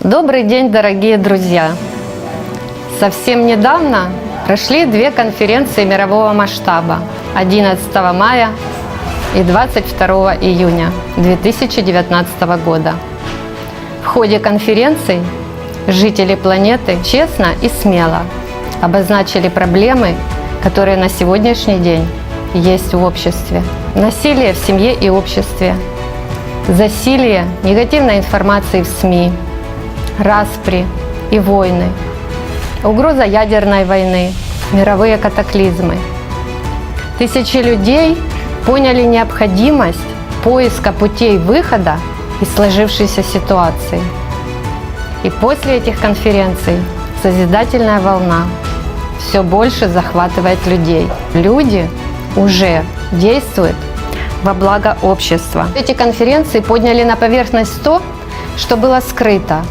Добрый день, дорогие друзья! Совсем недавно прошли две конференции мирового масштаба 11 мая и 22 июня 2019 года. В ходе конференций жители планеты честно и смело обозначили проблемы, которые на сегодняшний день есть в обществе. Насилие в семье и обществе, засилие негативной информации в СМИ, распри и войны, угроза ядерной войны, мировые катаклизмы. Тысячи людей поняли необходимость поиска путей выхода из сложившейся ситуации. И после этих конференций созидательная волна все больше захватывает людей. Люди уже действуют во благо общества. Эти конференции подняли на поверхность то, что было скрыто.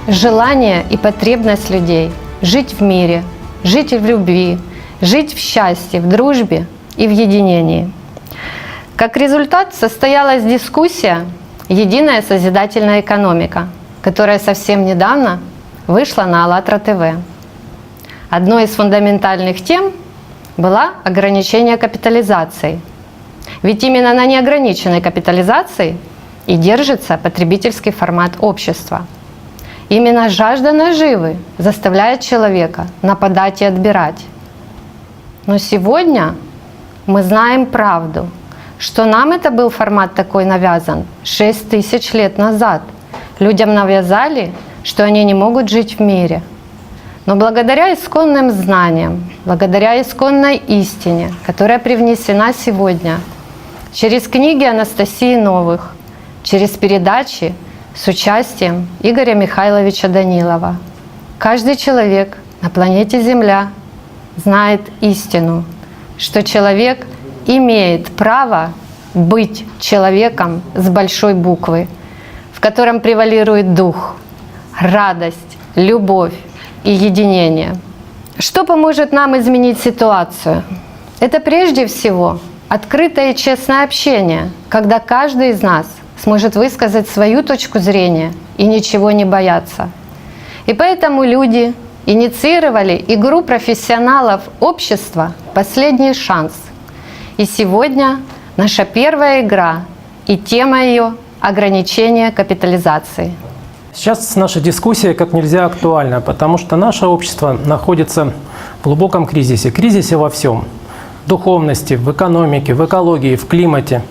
Желание и потребность людей жить в мире, жить в любви, жить в счастье, в дружбе и в единении. Как результат состоялась дискуссия «Единая созидательная экономика», которая совсем недавно вышла на АЛЛАТРА ТВ. Одной из фундаментальных тем была ограничение капитализации. Ведь именно на неограниченной капитализации и держится потребительский формат общества. Именно жажда наживы заставляет человека нападать и отбирать. Но сегодня мы знаем правду, что нам это был формат такой навязан 6000 лет назад. Людям навязали, что они не могут жить в мире. Но благодаря исконным знаниям, благодаря исконной истине, которая привнесена сегодня, через книги Анастасии Новых, через передачи с участием Игоря Михайловича Данилова, каждый человек на планете Земля знает истину, что человек имеет право быть человеком с большой буквы, в котором превалирует дух, радость, любовь и единение. Что поможет нам изменить ситуацию? Это прежде всего открытое и честное общение, когда каждый из нас сможет высказать свою точку зрения и ничего не бояться. И поэтому люди инициировали игру профессионалов общества «Последний шанс». И сегодня наша первая игра и тема ее – ограничение капитализации. Сейчас наша дискуссия как нельзя актуальна, потому что наше общество находится в глубоком кризисе. Кризисе во всем. В духовности, в экономике, в экологии, в климате.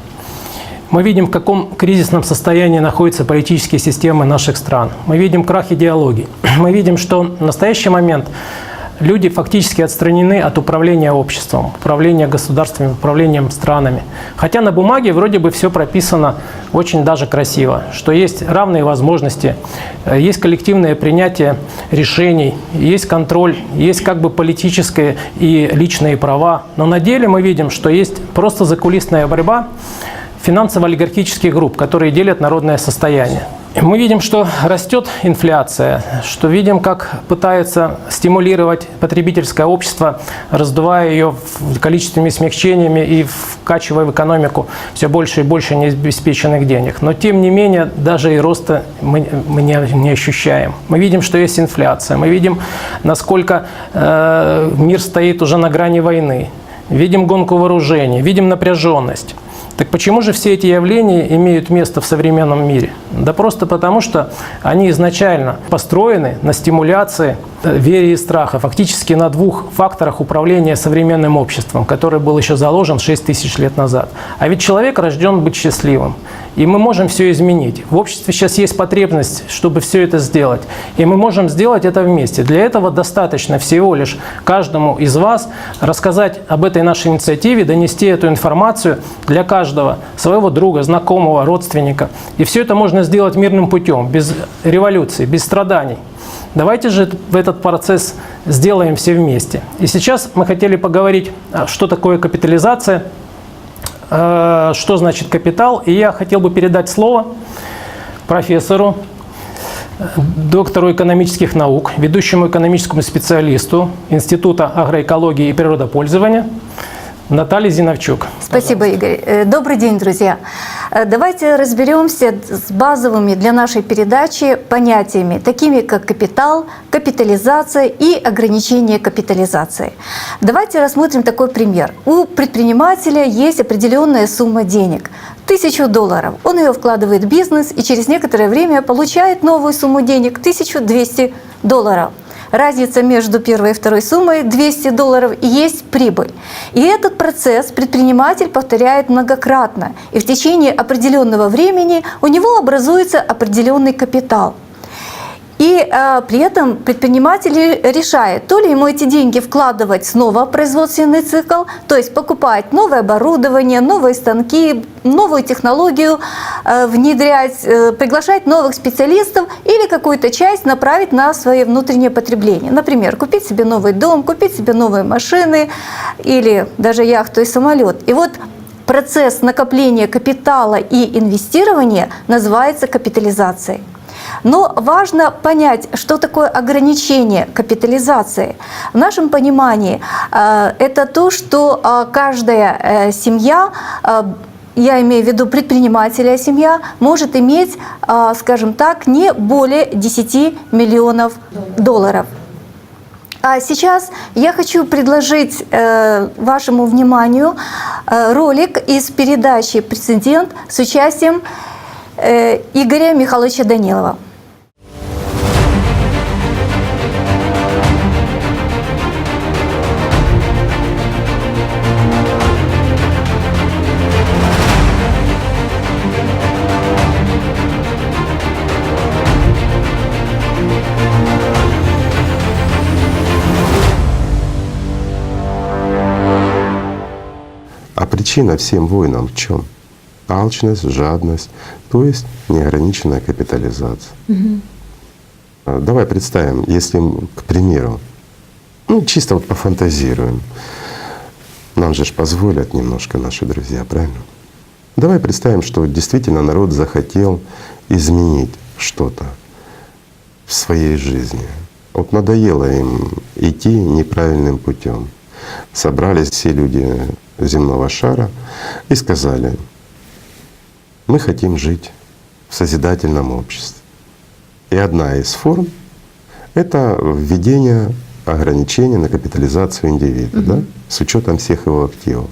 Мы видим, в каком кризисном состоянии находятся политические системы наших стран. Мы видим крах идеологий. Мы видим, что в настоящий момент люди фактически отстранены от управления обществом, управления государствами, управлением странами. Хотя на бумаге вроде бы все прописано очень даже красиво, что есть равные возможности, есть коллективное принятие решений, есть контроль, есть как бы политические и личные права. Но на деле мы видим, что есть просто закулисная борьба финансово-олигархических групп, которые делят народное состояние. Мы видим, что растет инфляция, что видим, как пытается стимулировать потребительское общество, раздувая ее количественными смягчениями и вкачивая в экономику все больше и больше необеспеченных денег. Но тем не менее, даже и роста мы не ощущаем. Мы видим, что есть инфляция, мы видим, насколько мир стоит уже на грани войны, видим гонку вооружений, видим напряженность. Так почему же все эти явления имеют место в современном мире? Да просто потому, что они изначально построены на стимуляции веры и страха, фактически на двух факторах управления современным обществом, который был еще заложен 6000 лет назад. А ведь человек рожден быть счастливым, и мы можем все изменить. В обществе сейчас есть потребность, чтобы все это сделать, и мы можем сделать это вместе. Для этого достаточно всего лишь каждому из вас рассказать об этой нашей инициативе, донести эту информацию для каждого своего друга, знакомого, родственника. И все это можно сделать мирным путем, без революции, без страданий. Давайте же этот процесс сделаем все вместе. И сейчас мы хотели поговорить, что такое капитализация, что значит капитал. И я хотел бы передать слово профессору, доктору экономических наук, ведущему экономическому специалисту Института агроэкологии и природопользования Наталье Зиновчук. Спасибо, Игорь. Добрый день, друзья. Давайте разберемся с базовыми для нашей передачи понятиями, такими как капитал, капитализация и ограничение капитализации. Давайте рассмотрим такой пример. У предпринимателя есть определенная сумма денег – $1000. Он ее вкладывает в бизнес и через некоторое время получает новую сумму денег – $1200. Разница между первой и второй суммой $200 и есть прибыль. И этот процесс предприниматель повторяет многократно. И в течение определенного времени у него образуется определенный капитал. И при этом предприниматель решает, то ли ему эти деньги вкладывать снова в производственный цикл, то есть покупать новое оборудование, новые станки, новую технологию внедрять, приглашать новых специалистов или какую-то часть направить на свое внутреннее потребление. Например, купить себе новый дом, купить себе новые машины или даже яхту и самолет. И вот процесс накопления капитала и инвестирования называется капитализацией. Но важно понять, что такое ограничение капитализации. В нашем понимании это то, что каждая семья, я имею в виду предпринимателя семья, может иметь, скажем так, не более $10 миллионов. А сейчас я хочу предложить вашему вниманию ролик из передачи «Прецедент» с участием Игоря Михайловича Данилова. А причина всем войнам в чем? Алчность, жадность, то есть неограниченная капитализация. Давай представим, если, к примеру, чисто вот пофантазируем, нам же позволят немножко наши друзья, правильно? Давай представим, что действительно народ захотел изменить что-то в своей жизни. Вот надоело им идти неправильным путем. Собрались все люди земного шара и сказали: мы хотим жить в созидательном обществе. И одна из форм — это введение ограничения на капитализацию индивида, да, с учетом всех его активов.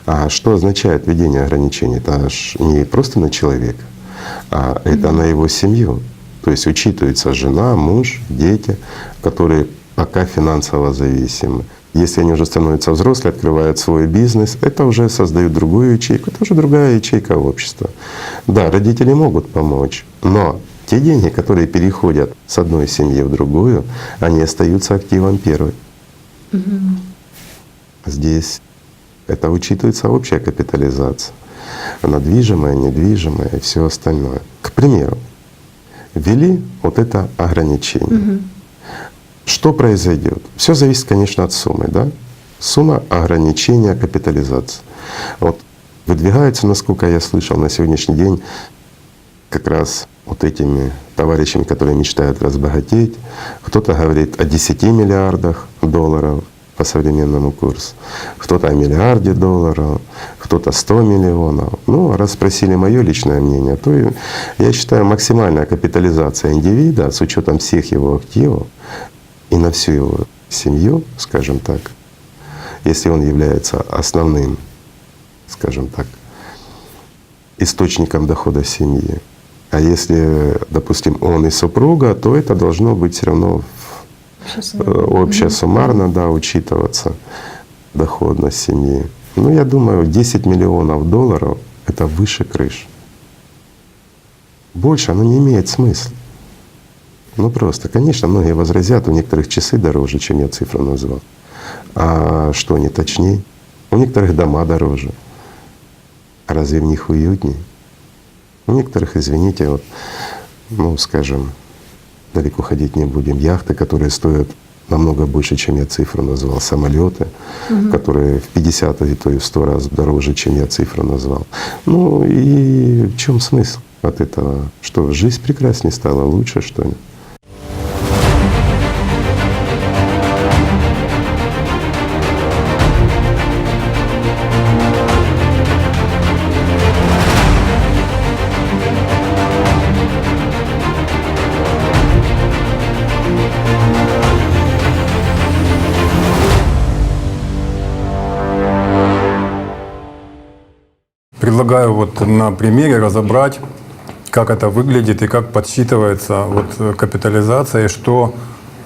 А что означает введение ограничений? Это ж не просто на человека, а это на его семью. То есть учитывается жена, муж, дети, которые пока финансово зависимы. Если они уже становятся взрослыми, открывают свой бизнес, это уже создают другую ячейку, это уже другая ячейка общества. Да, родители могут помочь, но те деньги, которые переходят с одной семьи в другую, они остаются активом первой. Здесь это учитывается общая капитализация, движимое, недвижимое и все остальное. К примеру, ввели вот это ограничение. Что произойдет? Все зависит, конечно, от суммы, да? Сумма ограничения капитализации. Вот выдвигается, насколько я слышал, на сегодняшний день как раз вот этими товарищами, которые мечтают разбогатеть. Кто-то говорит о 10 миллиардах долларов по современному курсу, кто-то о миллиарде долларов, кто-то 100 миллионов. Ну, раз спросили мое личное мнение, то я считаю, максимальная капитализация индивида с учетом всех его активов и на всю его семью, скажем так, если он является основным, скажем так, источником дохода семьи. А если, допустим, он и супруга, то это должно быть все равно общая суммарно, да, учитываться доходность семьи. Ну, я думаю, 10 миллионов долларов — это выше крыш. Больше оно не имеет смысла. Ну просто, конечно, многие возразят, у некоторых часы дороже, чем я цифру назвал. А что не точней? У некоторых дома дороже. А разве в них уютней? У некоторых, извините, вот, ну скажем, далеко ходить не будем, яхты, которые стоят намного больше, чем я цифру назвал, самолеты, которые в 50, а то и в 100 раз дороже, чем я цифру назвал. Ну и в чем смысл от этого? Что жизнь прекраснее стала, лучше, что ли? предлагаю вот на примере разобрать, как это выглядит и как подсчитывается вот капитализация, и что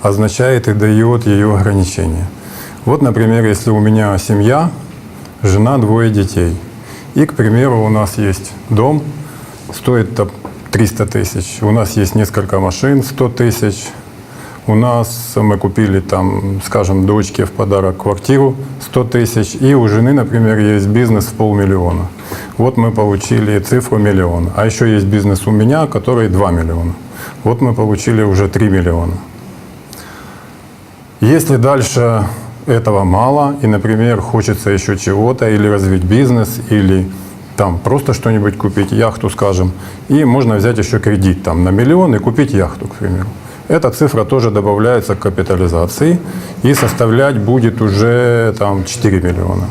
означает и дает ее ограничение. Вот, например, если у меня семья, жена, 2 детей, и, к примеру, у нас есть дом, стоит 300 тысяч, у нас есть несколько машин, 100 тысяч, у нас мы купили там, скажем, дочке в подарок квартиру 100 тысяч, и у жены, например, есть бизнес в 500 000. Вот мы получили цифру 1 миллион. А еще есть бизнес у меня, который 2 миллиона. Вот мы получили уже 3 миллиона. Если дальше этого мало, и, например, хочется еще чего-то, или развить бизнес, или там просто что-нибудь купить, яхту, скажем, и можно взять еще кредит там на 1 миллион и купить яхту, к примеру. Эта цифра тоже добавляется к капитализации и составлять будет уже там 4 миллиона.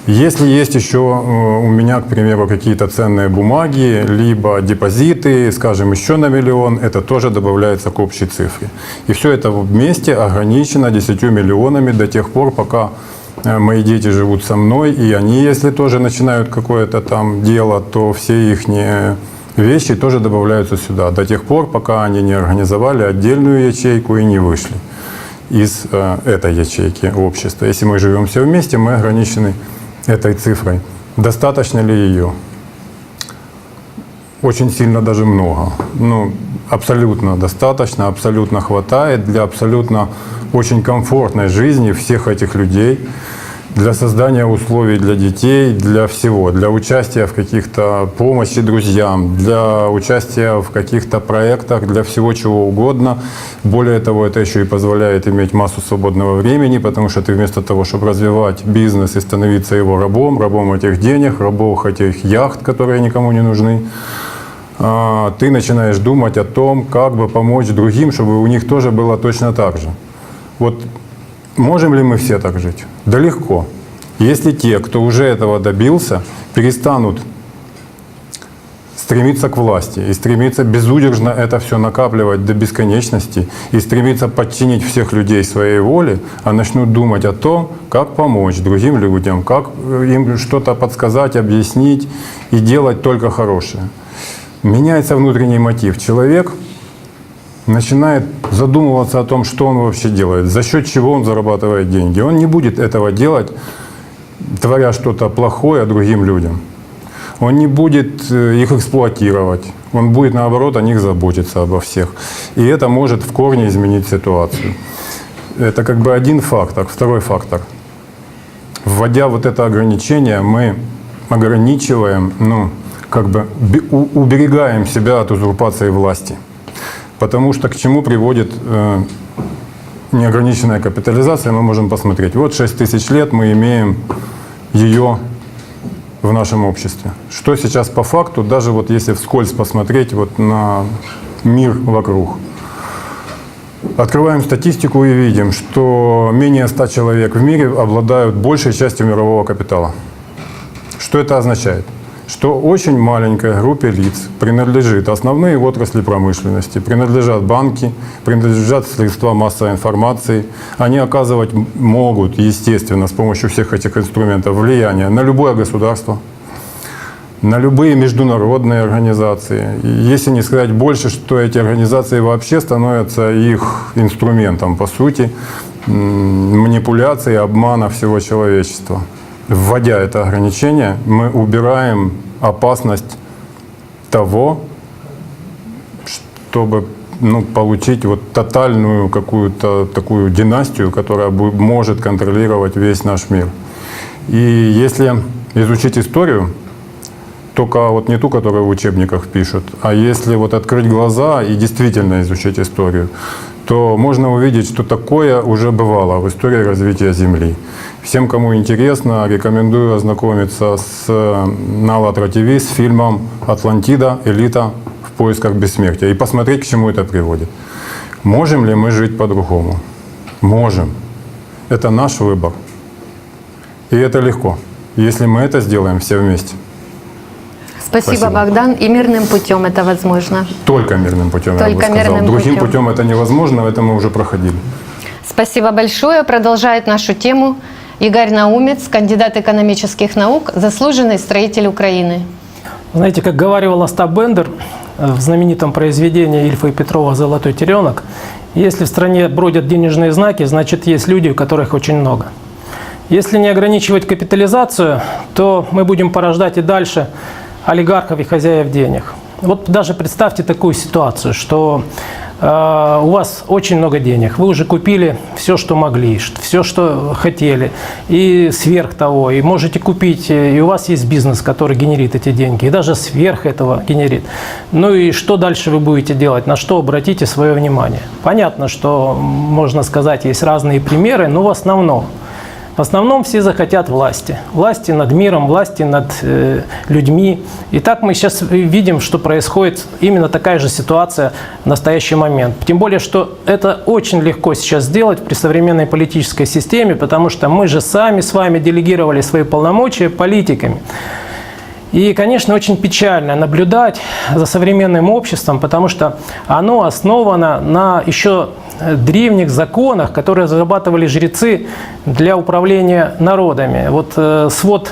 Если есть еще у меня, к примеру, какие-то ценные бумаги, либо депозиты, скажем, еще на 1 миллион, это тоже добавляется к общей цифре. И все это вместе ограничено 10 миллионами до тех пор, пока мои дети живут со мной, и они, если тоже начинают какое-то там дело, то все их вещи тоже добавляются сюда, до тех пор, пока они не организовали отдельную ячейку и не вышли из этой ячейки общества. Если мы живем все вместе, мы ограничены этой цифрой. Достаточно ли ее? Очень сильно, даже много. Ну, абсолютно достаточно, абсолютно хватает для абсолютно очень комфортной жизни всех этих людей, для создания условий для детей, для всего, для участия в каких-то помощи друзьям, для участия в каких-то проектах, для всего чего угодно. Более того, это еще и позволяет иметь массу свободного времени, потому что ты вместо того, чтобы развивать бизнес и становиться его рабом этих денег, рабом этих яхт, которые никому не нужны, ты начинаешь думать о том, как бы помочь другим, чтобы у них тоже было точно так же. Вот можем ли мы все так жить? Да легко. Если те, кто уже этого добился, перестанут стремиться к власти и стремиться безудержно это все накапливать до бесконечности и стремиться подчинить всех людей своей воле, а начнут думать о том, как помочь другим людям, как им что-то подсказать, объяснить и делать только хорошее. Меняется внутренний мотив. Человек начинает задумываться о том, что он вообще делает, за счет чего он зарабатывает деньги. Он не будет этого делать, творя что-то плохое другим людям. Он не будет их эксплуатировать. Он будет, наоборот, о них заботиться, обо всех. И это может в корне изменить ситуацию. Это как бы один фактор. Второй фактор. Вводя вот это ограничение, мы ограничиваем, уберегаем себя от узурпации власти. Потому что к чему приводит неограниченная капитализация, мы можем посмотреть. Вот 6 тысяч лет мы имеем ее в нашем обществе. Что сейчас по факту, даже вот если вскользь посмотреть вот на мир вокруг. Открываем статистику и видим, что менее 100 человек в мире обладают большей частью мирового капитала. Что это означает? Что очень маленькой группе лиц принадлежит основные отрасли промышленности, принадлежат банки, принадлежат средства массовой информации. Они оказывать могут, естественно, с помощью всех этих инструментов влияние на любое государство, на любые международные организации. И если не сказать больше, что эти организации вообще становятся их инструментом, по сути, манипуляции, обмана всего человечества. Вводя это ограничение, мы убираем опасность того, чтобы получить вот тотальную какую-то такую династию, которая может контролировать весь наш мир. И если изучить историю, только вот не ту, которую в учебниках пишут, а если вот открыть глаза и действительно изучить историю, то можно увидеть, что такое уже бывало в истории развития Земли. Всем, кому интересно, рекомендую ознакомиться на АЛЛАТРА ТВ с фильмом «Атлантида. Элита в поисках бессмертия» и посмотреть, к чему это приводит. Можем ли мы жить по-другому? Можем. Это наш выбор. И это легко, если мы это сделаем все вместе. Спасибо, Богдан. И мирным путем это возможно. Только мирным путем, я бы сказал. Другим путем это невозможно, это мы уже проходили. Спасибо большое. Продолжает нашу тему Игорь Наумец, кандидат экономических наук, заслуженный строитель Украины. Знаете, как говаривал Остап Бендер в знаменитом произведении Ильфа и Петрова «Золотой теленок», если в стране бродят денежные знаки, значит, есть люди, у которых очень много. Если не ограничивать капитализацию, то мы будем порождать и дальше олигархов и хозяев денег. Вот даже представьте такую ситуацию, что у вас очень много денег, вы уже купили все, что могли, все, что хотели, и сверх того, и можете купить, и у вас есть бизнес, который генерит эти деньги, и даже сверх этого генерит. Ну и что дальше вы будете делать, на что обратите свое внимание? Понятно, что, можно сказать, есть разные примеры, но в основном все захотят власти. Власти над миром, власти над людьми. И так мы сейчас видим, что происходит именно такая же ситуация в настоящий момент. Тем более, что это очень легко сейчас сделать при современной политической системе, потому что мы же сами с вами делегировали свои полномочия политиками. И, конечно, очень печально наблюдать за современным обществом, потому что оно основано на еще древних законах, которые разрабатывали жрецы для управления народами. Вот свод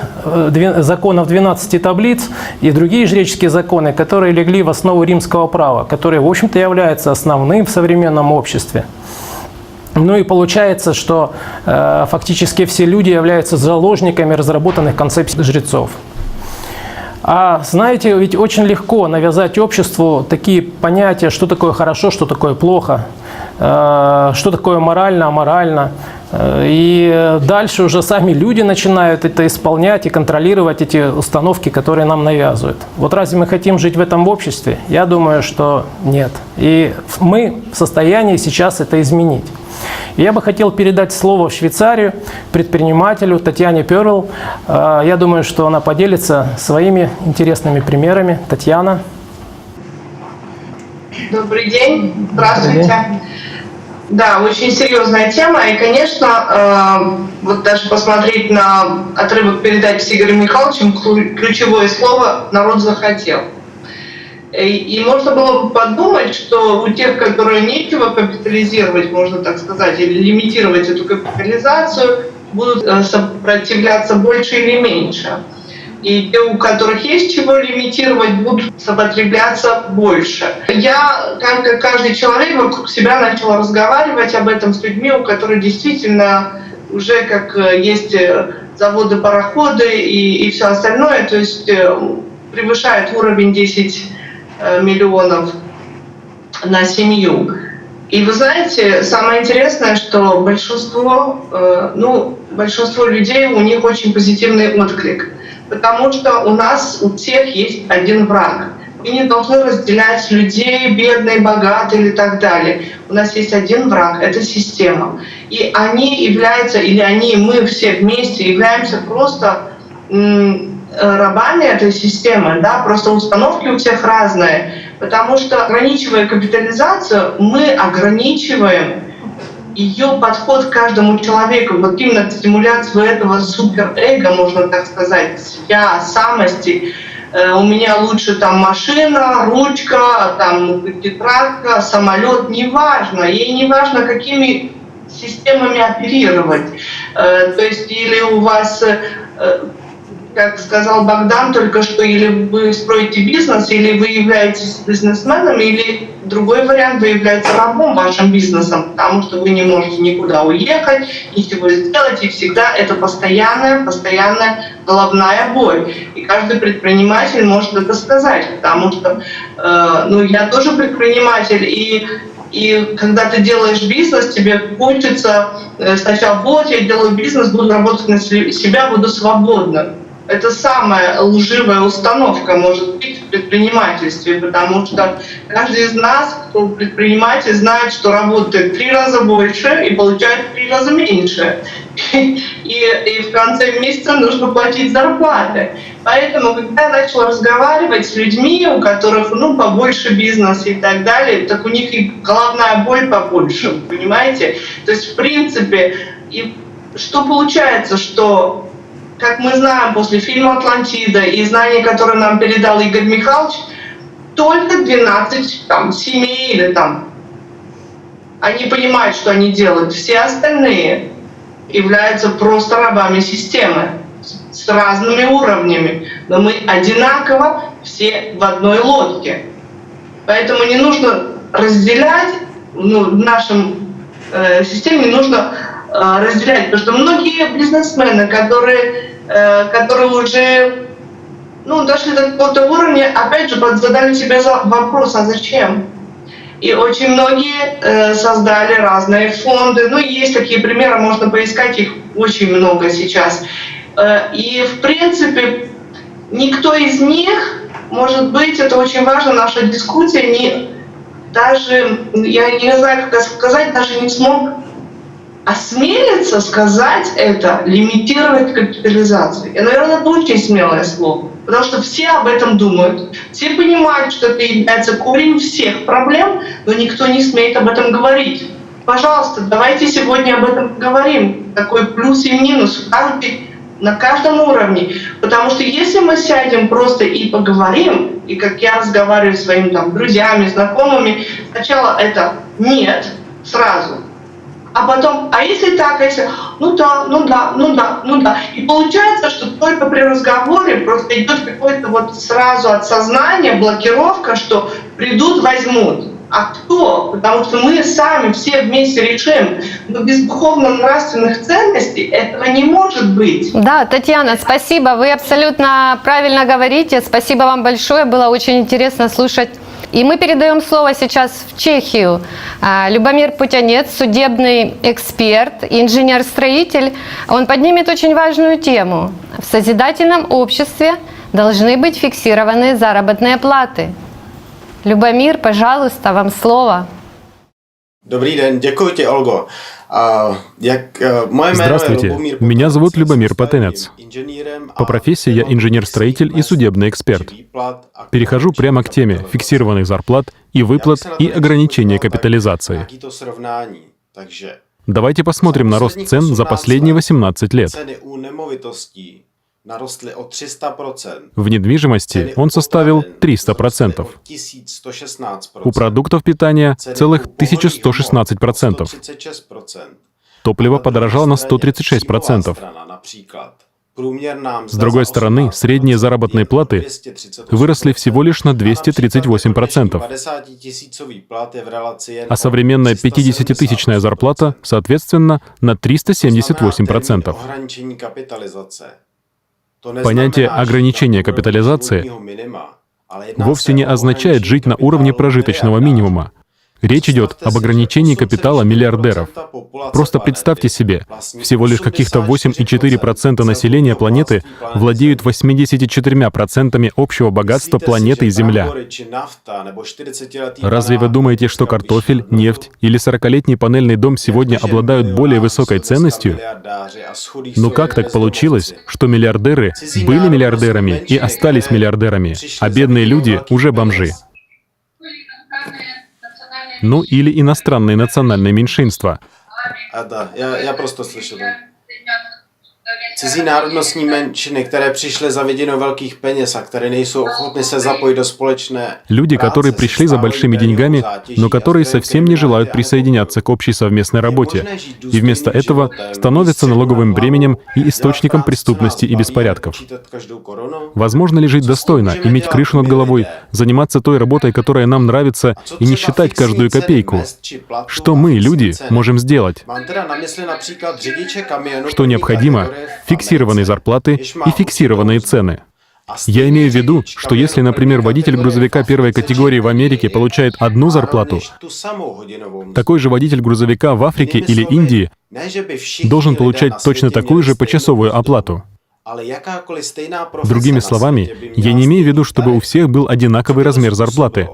законов 12 таблиц и другие жреческие законы, которые легли в основу римского права, которые, в общем-то, являются основным в современном обществе. Ну и получается, что фактически все люди являются заложниками разработанных концепций жрецов. А знаете, ведь очень легко навязать обществу такие понятия, что такое хорошо, что такое плохо, что такое морально, аморально. И дальше уже сами люди начинают это исполнять и контролировать эти установки, которые нам навязывают. Вот разве мы хотим жить в этом обществе? Я думаю, что нет. И мы в состоянии сейчас это изменить. Я бы хотел передать слово в Швейцарию предпринимателю Татьяне Перл. Я думаю, что она поделится своими интересными примерами. Татьяна. Добрый день. Здравствуйте. Да, очень серьезная тема. И, конечно, вот даже посмотреть на отрывок передачи с Игорем Михайловичем, ключевое слово «народ захотел». И можно было бы подумать, что у тех, которые нечего капитализировать, можно так сказать, или лимитировать эту капитализацию, будут сопротивляться больше или меньше. И те, у которых есть чего лимитировать, будут сопротивляться больше. Я, как и каждый человек, вокруг себя начала разговаривать об этом с людьми, у которых действительно уже как есть заводы, пароходы и все остальное, то есть превышает уровень 10 миллионов на семью. И вы знаете, самое интересное, что большинство людей, у них очень позитивный отклик. Потому что у нас у всех есть один враг. Мы не должны разделять людей, бедные, богатые и так далее. У нас есть один враг — это система. И они являются, или они, мы все вместе являемся просто рабами этой системы, да, просто установки у всех разные, потому что, ограничивая капитализацию, мы ограничиваем ее подход к каждому человеку, вот именно стимуляцию этого суперэго, можно так сказать, я, самости. У меня лучше там машина, ручка, там тетрадка, самолет, неважно, ей не важно, какими системами оперировать. То есть или у вас, как сказал Богдан только что, или вы строите бизнес, или вы являетесь бизнесменом, или другой вариант, вы являетесь рабом вашим бизнесом, потому что вы не можете никуда уехать, ничего сделать, и всегда это постоянная головная боль. И каждый предприниматель может это сказать, потому что я тоже предприниматель, и когда ты делаешь бизнес, тебе хочется сначала, вот я делаю бизнес, буду работать на себя, буду свободна. Это самая лживая установка может быть в предпринимательстве, потому что каждый из нас, кто предприниматель, знает, что работает 3 раза больше и получает 3 раза меньше. И в конце месяца нужно платить зарплаты. Поэтому, когда я начала разговаривать с людьми, у которых побольше бизнеса и так далее, так у них и головная боль побольше, понимаете? То есть, в принципе, и что получается, что, как мы знаем после фильма «Атлантида» и знаний, которые нам передал Игорь Михайлович, только 12 семей или они понимают, что они делают. Все остальные являются просто рабами системы с разными уровнями, но мы одинаково все в одной лодке. Поэтому не нужно разделять, в нашем системе не нужно разделять, потому что многие бизнесмены, которые уже дошли до какого-то уровня, опять же, задали себе вопрос, а зачем? И очень многие создали разные фонды. Есть такие примеры, можно поискать, их очень много сейчас. И, в принципе, никто из них, может быть, это очень важно, наша дискуссия, я не знаю, как сказать, даже не смог осмелиться сказать это, лимитировать капитализацию. И, наверное, это очень смелое слово, потому что все об этом думают, все понимают, что это является корень всех проблем, но никто не смеет об этом говорить. Пожалуйста, давайте сегодня об этом поговорим. Такой плюс и минус на каждом уровне. Потому что если мы сядем просто и поговорим, и как я разговариваю с своими друзьями, знакомыми, сначала это «нет» сразу, а потом «а если так, а если…» ну да. И получается, что только при разговоре просто идет какое-то сразу от сознания блокировка, что придут, возьмут. А кто? Потому что мы сами все вместе решим. Но без духовно-нравственных ценностей этого не может быть. Да, Татьяна, спасибо. Вы абсолютно правильно говорите. Спасибо вам большое. Было очень интересно слушать. И мы передаем слово сейчас в Чехию. Любомир Путянец, судебный эксперт, инженер-строитель. Он поднимет очень важную тему. В созидательном обществе должны быть фиксированные заработные платы. Любомир, пожалуйста, вам слово. Dobrý den, děkuji ti, Olgo. Здравствуйте, меня зовут Любомир Путянец. По профессии я инженер-строитель и судебный эксперт. Перехожу прямо к теме фиксированных зарплат и выплат и ограничения капитализации. Давайте посмотрим на рост цен за последние 18 лет. В недвижимости он составил 300%. У продуктов питания целых 1116%. Топливо подорожало на 136%. С другой стороны, средние заработные платы выросли всего лишь на 238%, а современная 50-тысячная зарплата, соответственно, на 378%. Понятие ограничения капитализации вовсе не означает жить на уровне прожиточного минимума. Речь идет об ограничении капитала миллиардеров. Просто представьте себе, всего лишь каких-то 8,4% населения планеты владеют 84% общего богатства планеты Земля. Разве вы думаете, что картофель, нефть или 40-летний панельный дом сегодня обладают более высокой ценностью? Но как так получилось, что миллиардеры были миллиардерами и остались миллиардерами, а бедные люди уже бомжи? Ну или иностранные национальные меньшинства. Да, я просто слышал. Cizí národnostní menšiny, které přišly za vidinou velkých peněz a které nejsou ochotny se zapojit do společné. Люди, которые пришли за большими деньгами, но которые совсем не желают присоединяться к общей совместной работе, и вместо этого становятся налоговым бременем и источником преступности и беспорядков. Возможно ли жить достойно, иметь крышу над головой, заниматься той работой, которая нам нравится, и не считать каждую копейку? Что мы, люди, можем сделать? Что необходимо? Фиксированные зарплаты и фиксированные цены. Я имею в виду, что если, например, водитель грузовика первой категории в Америке получает одну зарплату, такой же водитель грузовика в Африке или Индии должен получать точно такую же почасовую оплату. Другими словами, я не имею в виду, чтобы у всех был одинаковый размер зарплаты,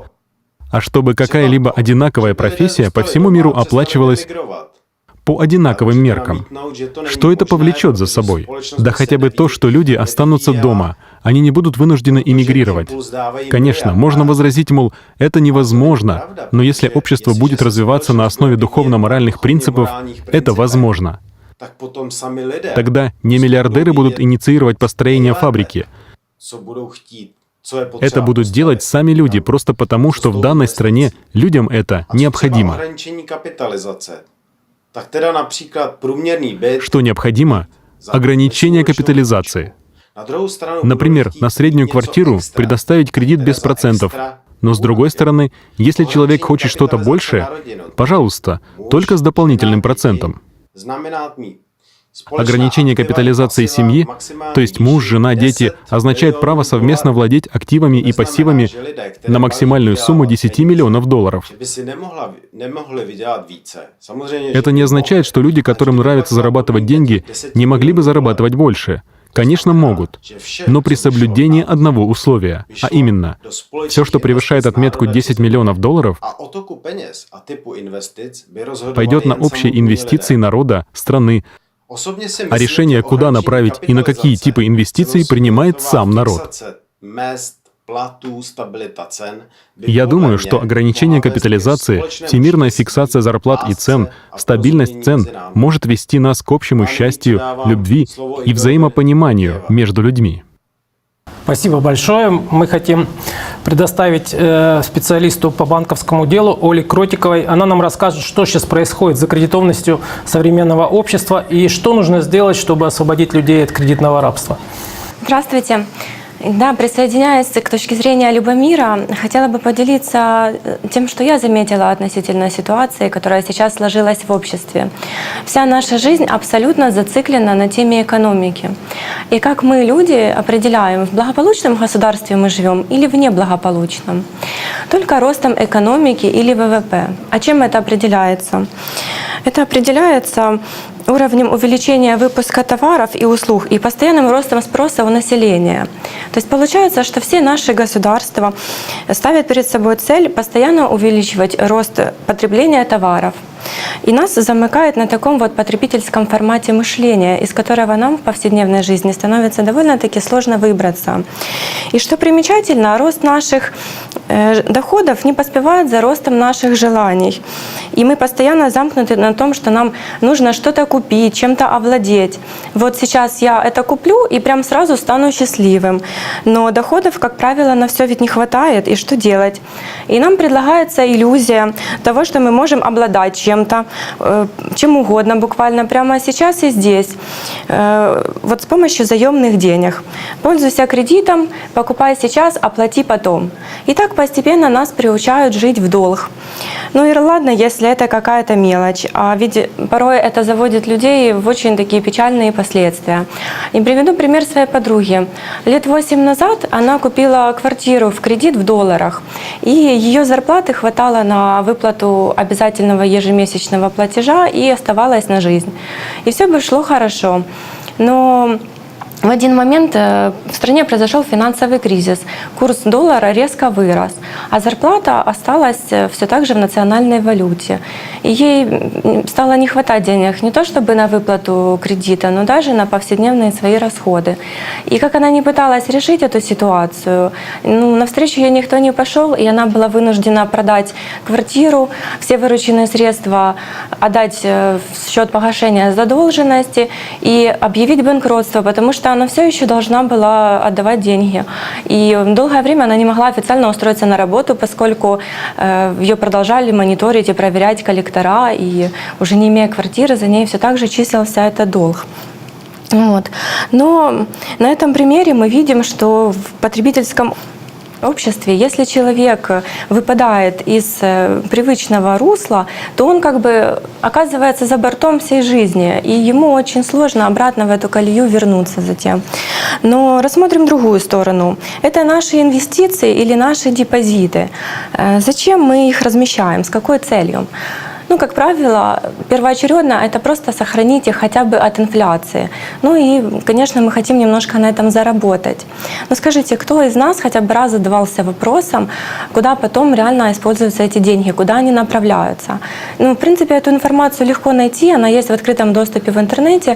а чтобы какая-либо одинаковая профессия по всему миру оплачивалась по одинаковым меркам. Что это повлечет за собой? Да хотя бы то, что люди останутся дома, они не будут вынуждены эмигрировать. Конечно, можно возразить, мол, это невозможно, но если общество будет развиваться на основе духовно-моральных принципов, это возможно. Тогда не миллиардеры будут инициировать построение фабрики. Это будут делать сами люди, просто потому, что в данной стране людям это необходимо. tak teda například průměrný byt, Что необходимо? Ограничение капитализации. na druhou stranu Например, budou chtít на среднюю něco квартиру extra, предоставить кредит без něco процентов. extra, Но с другой стороны, если человек хочет что-то большее, пожалуйста, только с дополнительным процентом. znamená mít společná Ограничение aktiva капитализации pasiva семьи, maximální то есть муж, výši жена, 10 дети, означает право совместно владеть активами и пассивами на максимальную сумму 10 миллионов долларов. že by si nemohli vydělat více. Samozřejmě, Это že не by означает, что люди, которым нравится зарабатывать деньги, не могли бы зарабатывать больше. Конечно, могут, но при соблюдении одного условия, а именно, все, что превышает отметку 10 миллионов долларов, a o toku peněz a typu investic by rozhodovali пойдет на jen общие samotní инвестиции lidé. народа, страны, Osobně si а myslím, решение, že куда ohraničení направить и на какие kapitalizace, типы инвестиций, kterou принимает způsobila сам народ. fixace mezd, platů, stabilita cen, by Я podle думаю, mě что ограничение mohla vést ke капитализации, společnému всемирная štěstí, фиксация зарплат и цен, lásce a стабильность porozumění цен mezi námi. может вести нас к общему счастью, любви и взаимопониманию между людьми. Спасибо большое. Мы хотим предоставить специалисту по банковскому делу Оле Кротиковой. Она нам расскажет, что сейчас происходит с закредитованностью современного общества и что нужно сделать, чтобы освободить людей от кредитного рабства. Здравствуйте. Да, присоединяясь к точке зрения Любомира, хотела бы поделиться тем, что я заметила относительно ситуации, которая сейчас сложилась в обществе. Вся наша жизнь абсолютно зациклена на теме экономики. И как мы, люди, определяем, в благополучном государстве мы живем или в неблагополучном. Только ростом экономики или ВВП. А чем это определяется? Это определяется уровнем увеличения выпуска товаров и услуг и постоянным ростом спроса у населения. То есть получается, что все наши государства ставят перед собой цель постоянно увеличивать рост потребления товаров. И нас замыкает на таком вот потребительском формате мышления, из которого нам в повседневной жизни становится довольно-таки сложно выбраться. И что примечательно, рост наших доходов не поспевает за ростом наших желаний. И мы постоянно замкнуты на том, что нам нужно что-то купить, чем-то овладеть. Вот сейчас я это куплю и прям сразу стану счастливым. Но доходов, как правило, на все ведь не хватает. И что делать? И нам предлагается иллюзия того, что мы можем обладать чем-то, чем угодно, буквально прямо сейчас и здесь, вот с помощью заемных денег. Пользуйся кредитом, покупай сейчас, оплати потом. И так постепенно нас приучают жить в долг. Ну и ладно, если это какая-то мелочь, а ведь порой это заводит людей в очень такие печальные последствия. И приведу пример своей подруги. Лет 8 назад она купила квартиру в кредит в долларах, и ее зарплаты хватало на выплату обязательного ежемесячного платежа и оставалось на жизнь. И все бы шло хорошо. Но в один момент в стране произошел финансовый кризис, курс доллара резко вырос, а зарплата осталась все так же в национальной валюте. И ей стало не хватать денег не то чтобы на выплату кредита, но даже на повседневные свои расходы. И как она не пыталась решить эту ситуацию, навстречу ей никто не пошел, и она была вынуждена продать квартиру, все вырученные средства отдать в счет погашения задолженности и объявить банкротство, потому что она все еще должна была отдавать деньги. И долгое время она не могла официально устроиться на работу, поскольку ее продолжали мониторить и проверять коллектора, и уже не имея квартиры, за ней все так же числился этот долг. Вот. Но на этом примере мы видим, что в потребительском обществе, если человек выпадает из привычного русла, то он как бы оказывается за бортом всей жизни, и ему очень сложно обратно в эту колею вернуться затем. Но рассмотрим другую сторону. Это наши инвестиции или наши депозиты. Зачем мы их размещаем, с какой целью? Как правило, первоочередно это просто сохранить их хотя бы от инфляции. И, конечно, мы хотим немножко на этом заработать. Но скажите, кто из нас хотя бы раз задавался вопросом, куда потом реально используются эти деньги, куда они направляются? В принципе, эту информацию легко найти, она есть в открытом доступе в интернете.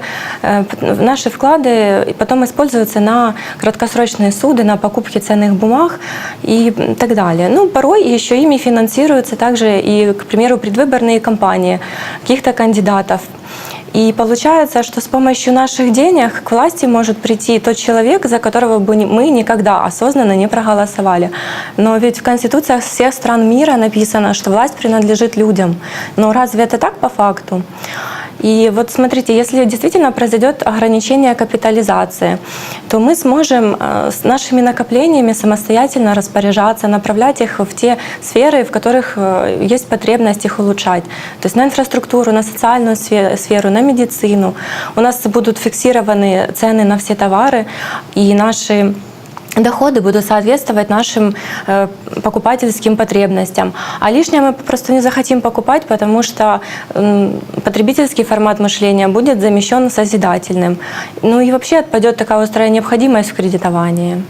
Наши вклады потом используются на краткосрочные суды, на покупки ценных бумаг и так далее. Порой еще ими финансируются также и, к примеру, предвыборные кампании каких-то кандидатов. И получается, что с помощью наших денег к власти может прийти тот человек, за которого бы мы никогда осознанно не проголосовали. Но ведь в конституциях всех стран мира написано, что власть принадлежит людям. Но разве это так по факту? И вот смотрите, если действительно произойдет ограничение капитализации, то мы сможем с нашими накоплениями самостоятельно распоряжаться, направлять их в те сферы, в которых есть потребность их улучшать. То есть на инфраструктуру, на социальную сферу, на медицину. У нас будут фиксированы цены на все товары, и наши доходы будут соответствовать нашим покупательским потребностям. А лишнее мы просто не захотим покупать, потому что потребительский формат мышления будет замещен созидательным. Ну и вообще отпадет такая острая необходимость в кредитовании.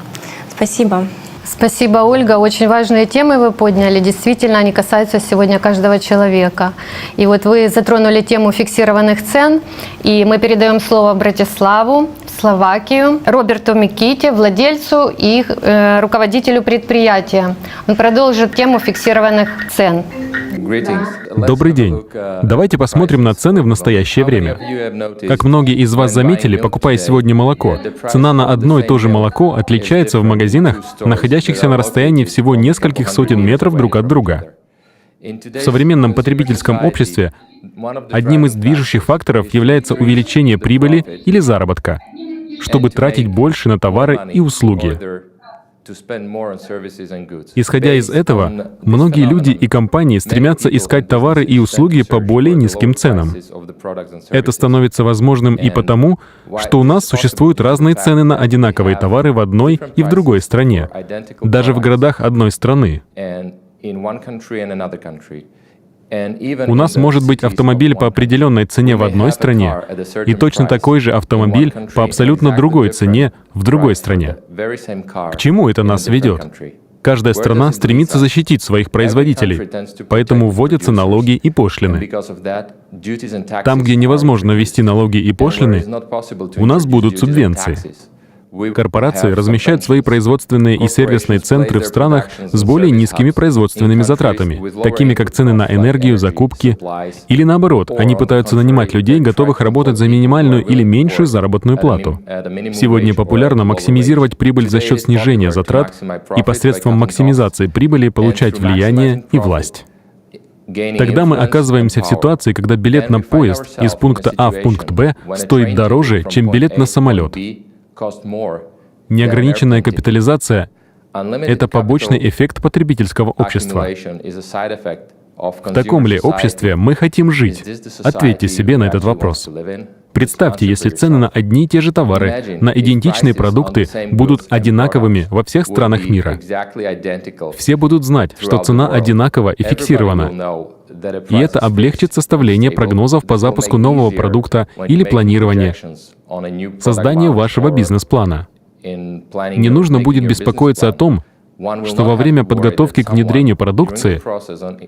Спасибо. Спасибо, Ольга. Очень важные темы вы подняли. Действительно, они касаются сегодня каждого человека. И вот вы затронули тему фиксированных цен. И мы передаем слово Братиславу, в Словакию, Роберту Миките, владельцу и руководителю предприятия. Он продолжит тему фиксированных цен. Добрый день. Давайте посмотрим на цены в настоящее время. Как многие из вас заметили, покупая сегодня молоко, цена на одно и то же молоко отличается в магазинах, находящихся на расстоянии всего нескольких сотен метров друг от друга. В современном потребительском обществе одним из движущих факторов является увеличение прибыли или заработка, чтобы тратить больше на товары и услуги. Исходя из этого, многие люди и компании стремятся искать товары и услуги по более низким ценам. Это становится возможным и потому, что у нас существуют разные цены на одинаковые товары в одной и в другой стране, даже в городах одной страны. У нас может быть автомобиль по определенной цене в одной стране и точно такой же автомобиль по абсолютно другой цене в другой стране. К чему это нас ведет? Каждая страна стремится защитить своих производителей, поэтому вводятся налоги и пошлины. Там, где невозможно ввести налоги и пошлины, у нас будут субвенции. Корпорации размещают свои производственные и сервисные центры в странах с более низкими производственными затратами, такими как цены на энергию, закупки. Или наоборот, они пытаются нанимать людей, готовых работать за минимальную или меньшую заработную плату. Сегодня популярно максимизировать прибыль за счет снижения затрат и посредством максимизации прибыли получать влияние и власть. Тогда мы оказываемся в ситуации, когда билет на поезд из пункта А в пункт Б стоит дороже, чем билет на самолет. Неограниченная капитализация — это побочный эффект потребительского общества. В таком ли обществе мы хотим жить? Ответьте себе на этот вопрос. Представьте, если цены на одни и те же товары, на идентичные продукты будут одинаковыми во всех странах мира. Все будут знать, что цена одинакова и фиксирована. И это облегчит составление прогнозов по запуску нового продукта или планирование, создание вашего бизнес-плана. Не нужно будет беспокоиться о том, что во время подготовки к внедрению продукции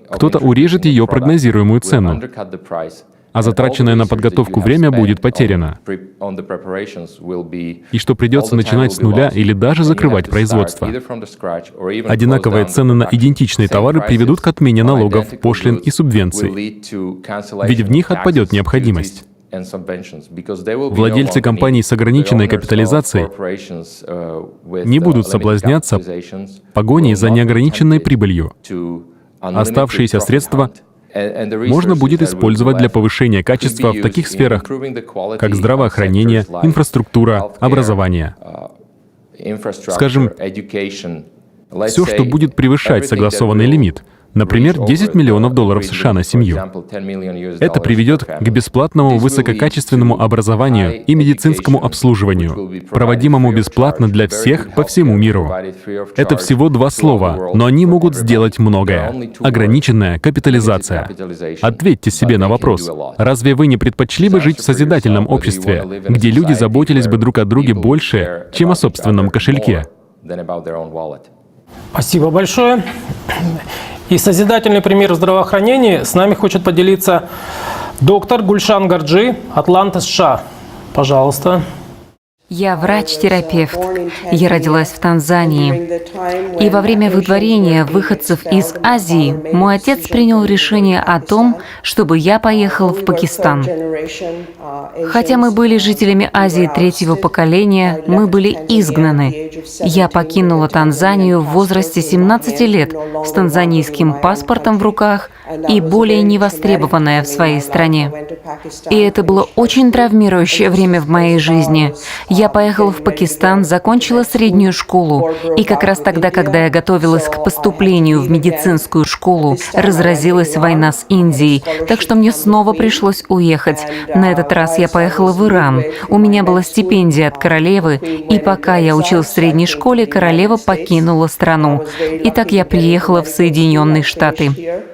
кто-то урежет ее прогнозируемую цену, а затраченное на подготовку время будет потеряно, и что придется начинать с нуля или даже закрывать производство. Одинаковые цены на идентичные товары приведут к отмене налогов, пошлин и субвенций, ведь в них отпадет необходимость. Владельцы компаний с ограниченной капитализацией не будут соблазняться погоней за неограниченной прибылью. Оставшиеся средства можно будет использовать для повышения качества в таких сферах, как здравоохранение, инфраструктура, образование. Скажем, все, что будет превышать согласованный лимит, например, $10 миллионов США на семью. Это приведет к бесплатному высококачественному образованию и медицинскому обслуживанию, проводимому бесплатно для всех по всему миру. Это всего два слова, но они могут сделать многое. Ограниченная капитализация. Ответьте себе на вопрос, разве вы не предпочли бы жить в созидательном обществе, где люди заботились бы друг о друге больше, чем о собственном кошельке? Спасибо большое. И созидательный пример в здравоохранении с нами хочет поделиться доктор Гульшан Гарджи, Атланта, США. Пожалуйста. Я врач-терапевт. Я родилась в Танзании. И во время выдворения выходцев из Азии мой отец принял решение о том, чтобы я поехал в Пакистан. Хотя мы были жителями Азии третьего поколения, мы были изгнаны. Я покинула Танзанию в возрасте 17 лет с танзанийским паспортом в руках и более невостребованная в своей стране. И это было очень травмирующее время в моей жизни. Я поехала в Пакистан, закончила среднюю школу, и как раз тогда, когда я готовилась к поступлению в медицинскую школу, разразилась война с Индией, так что мне снова пришлось уехать. На этот раз я поехала в Иран. У меня была стипендия от королевы, и пока я училась в средней школе, королева покинула страну. И так я приехала в Соединенные Штаты.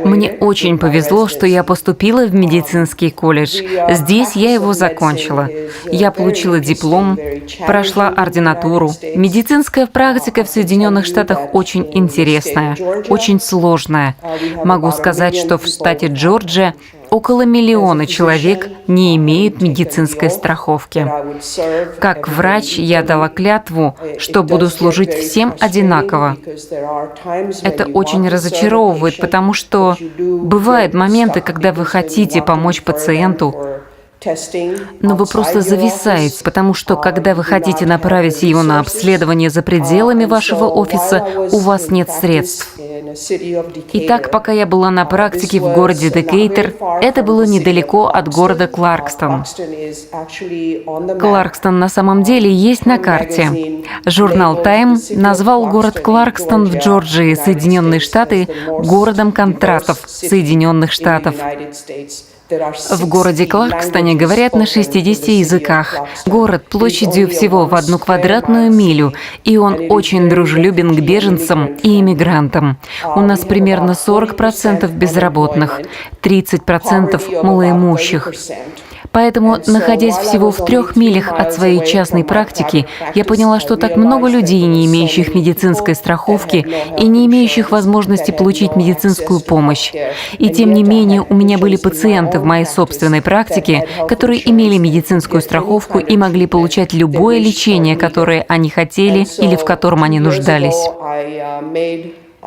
Мне очень повезло, что я поступила в медицинский колледж. Здесь я его закончила. Я получила диплом, прошла ординатуру. Медицинская практика в Соединенных Штатах очень интересная, очень сложная. Могу сказать, что в штате Джорджия около 1 миллиона человек не имеют медицинской страховки. Как врач я дала клятву, что буду служить всем одинаково. Это очень разочаровывает, потому что бывают моменты, когда вы хотите помочь пациенту, но вы просто зависаете, потому что, когда вы хотите направить его на обследование за пределами вашего офиса, у вас нет средств. Итак, пока я была на практике в городе Декейтер, это было недалеко от города Кларкстон. Кларкстон на самом деле есть на карте. Журнал Time назвал город Кларкстон в Джорджии, Соединенные Штаты, городом контрастов Соединенных Штатов. В городе Кларкстоне говорят на 60 языках. Город площадью всего в 1 квадратную милю, и он очень дружелюбен к беженцам и иммигрантам. У нас примерно 40% безработных, 30% малоимущих. Поэтому, находясь всего в 3 милях от своей частной практики, я поняла, что так много людей, не имеющих медицинской страховки и не имеющих возможности получить медицинскую помощь. И тем не менее, у меня были пациенты в моей собственной практике, которые имели медицинскую страховку и могли получать любое лечение, которое они хотели или в котором они нуждались.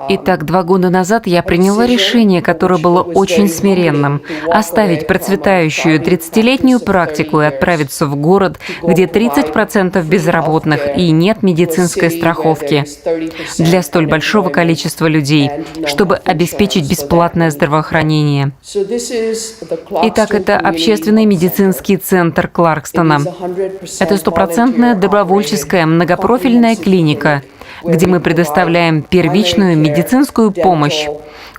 Итак, 2 года назад я приняла решение, которое было очень смиренным – оставить процветающую 30-летнюю практику и отправиться в город, где 30% безработных и нет медицинской страховки для столь большого количества людей, чтобы обеспечить бесплатное здравоохранение. Итак, это общественный медицинский центр Кларкстона. Это стопроцентная добровольческая многопрофильная клиника, где мы предоставляем первичную медицинскую помощь,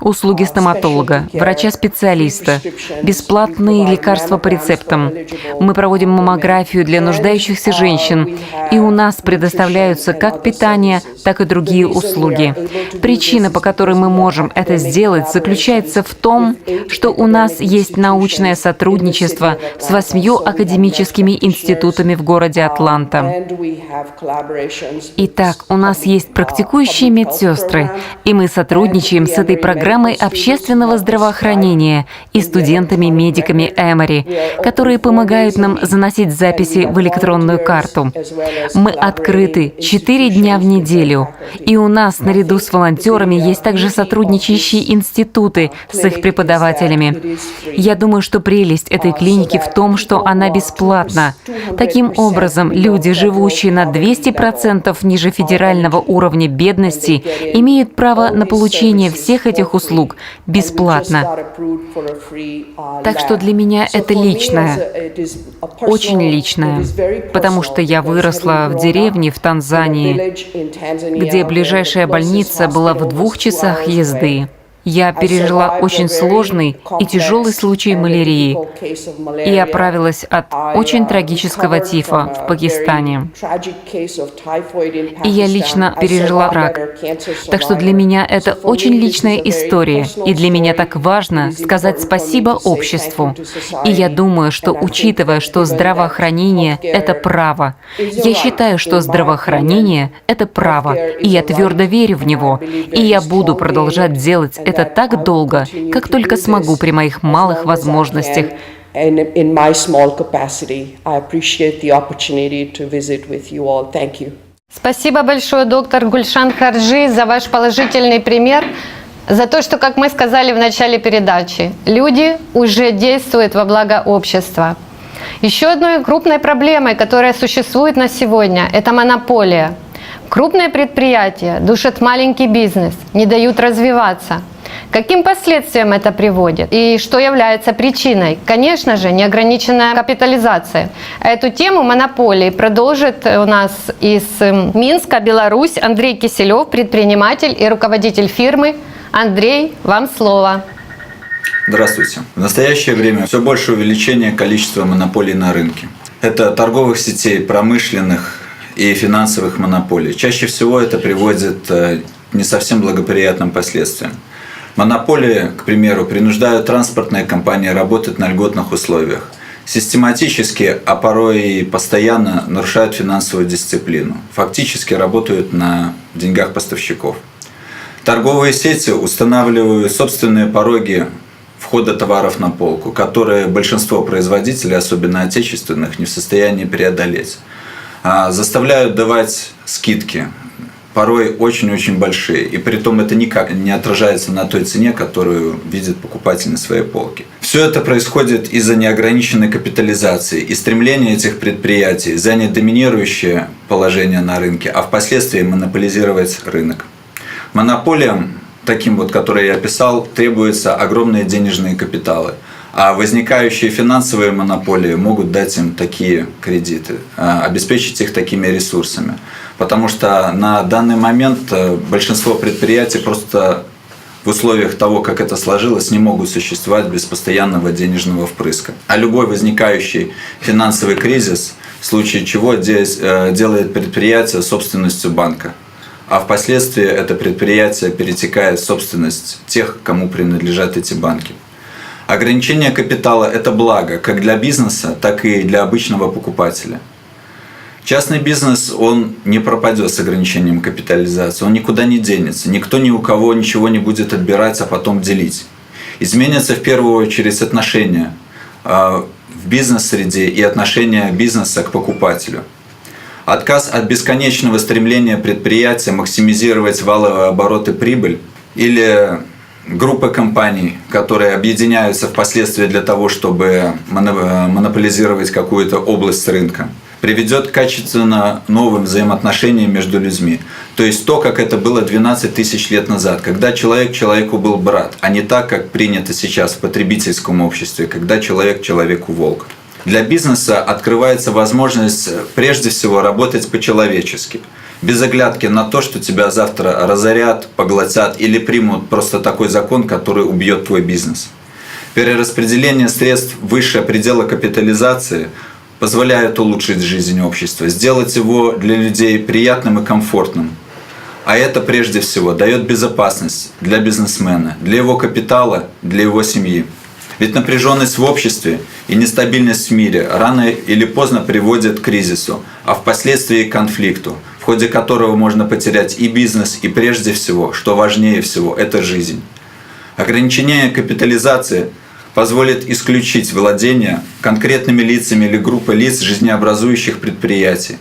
услуги стоматолога, врача-специалиста, бесплатные лекарства по рецептам. Мы проводим маммографию для нуждающихся женщин, и у нас предоставляются как питание, так и другие услуги. Причина, по которой мы можем это сделать, заключается в том, что у нас есть научное сотрудничество с 8 академическими институтами в городе Атланта. Итак, у нас есть практикующие медсестры, и мы сотрудничаем с этой программой общественного здравоохранения и студентами-медиками Эмори, которые помогают нам заносить записи в электронную карту. Мы открыты 4 дня в неделю, и у нас, наряду с волонтерами, есть также сотрудничающие институты с их преподавателями. Я думаю, что прелесть этой клиники в том, что она бесплатна. Таким образом, люди, живущие на 200% ниже федерального уровня бедности, имеют право на получение всех этих услуг бесплатно. Так что для меня это личное, очень личное, потому что я выросла в деревне в Танзании, где ближайшая больница была в 2 часах езды. Я пережила очень сложный и тяжелый случай малярии и оправилась от очень трагического тифа в Пакистане. И я лично пережила рак. Так что для меня это очень личная история, и для меня так важно сказать спасибо обществу. И я думаю, что, учитывая, что здравоохранение – это право, я считаю, что здравоохранение – это право, и я твердо верю в него, и я буду продолжать делать это так долго, как только смогу при моих малых возможностях. And in my small capacity, I appreciate the opportunity to visit with you all. Thank you. Спасибо большое, доктор Гульшан Харжи, за ваш положительный пример, за то, что, как мы сказали в начале передачи, люди уже действуют во благо общества. Еще одной крупной проблемой, которая существует на сегодня, это монополия. Крупные предприятия душат маленький бизнес, не дают развиваться. К каким последствиям это приводит и что является причиной? Конечно же, неограниченная капитализация. Эту тему монополии продолжит у нас из Минска, Беларусь, Андрей Киселев, предприниматель и руководитель фирмы. Андрей, вам слово. Здравствуйте. В настоящее время все больше увеличение количества монополий на рынке. Это торговых сетей, промышленных и финансовых монополий. Чаще всего это приводит к не совсем благоприятным последствиям. Монополии, к примеру, принуждают транспортные компании работать на льготных условиях. Систематически, а порой и постоянно нарушают финансовую дисциплину. Фактически работают на деньгах поставщиков. Торговые сети устанавливают собственные пороги входа товаров на полку, которые большинство производителей, особенно отечественных, не в состоянии преодолеть. Заставляют давать скидки, порой очень-очень большие, и при том это никак не отражается на той цене, которую видит покупатель на своей полке. Все это происходит из-за неограниченной капитализации и стремления этих предприятий занять доминирующее положение на рынке, а впоследствии монополизировать рынок. Монополиям, таким вот, которые я описал, требуются огромные денежные капиталы. А возникающие финансовые монополии могут дать им такие кредиты, обеспечить их такими ресурсами. Потому что на данный момент большинство предприятий просто в условиях того, как это сложилось, не могут существовать без постоянного денежного впрыска. А любой возникающий финансовый кризис, в случае чего делает предприятие собственностью банка. А впоследствии это предприятие перетекает в собственность тех, кому принадлежат эти банки. Ограничение капитала – это благо как для бизнеса, так и для обычного покупателя. Частный бизнес, он не пропадет с ограничением капитализации, он никуда не денется, никто ни у кого ничего не будет отбирать, а потом делить. Изменятся в первую очередь отношения в бизнес-среде и отношения бизнеса к покупателю. Отказ от бесконечного стремления предприятия максимизировать валовые обороты, прибыль или группы компаний, которые объединяются впоследствии для того, чтобы монополизировать какую-то область рынка, приведет к качественно новым взаимоотношениям между людьми. То есть то, как это было 12 тысяч лет назад, когда человек человеку был брат, а не так, как принято сейчас в потребительском обществе, когда человек человеку волк. Для бизнеса открывается возможность прежде всего работать по-человечески, без оглядки на то, что тебя завтра разорят, поглотят или примут просто такой закон, который убьет твой бизнес. Перераспределение средств выше предела капитализации позволяет улучшить жизнь общества, сделать его для людей приятным и комфортным. А это прежде всего дает безопасность для бизнесмена, для его капитала, для его семьи. Ведь напряженность в обществе и нестабильность в мире рано или поздно приводят к кризису, а впоследствии к конфликту, в ходе которого можно потерять и бизнес, и прежде всего, что важнее всего, это жизнь. Ограничение капитализации позволит исключить владение конкретными лицами или группой лиц жизнеобразующих предприятий,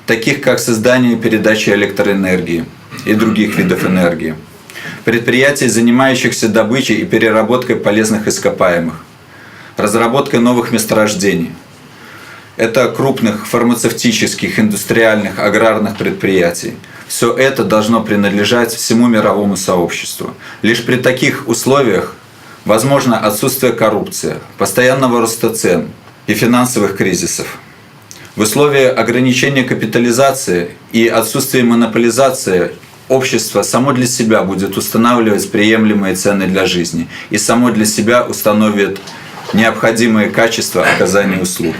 таких как создание и передача электроэнергии и других видов энергии, предприятий, занимающихся добычей и переработкой полезных ископаемых, разработкой новых месторождений. Это крупных фармацевтических, индустриальных, аграрных предприятий. Все это должно принадлежать всему мировому сообществу. Лишь при таких условиях возможно отсутствие коррупции, постоянного роста цен и финансовых кризисов. В условиях ограничения капитализации и отсутствия монополизации общество само для себя будет устанавливать приемлемые цены для жизни и само для себя установит необходимые качества оказания услуг.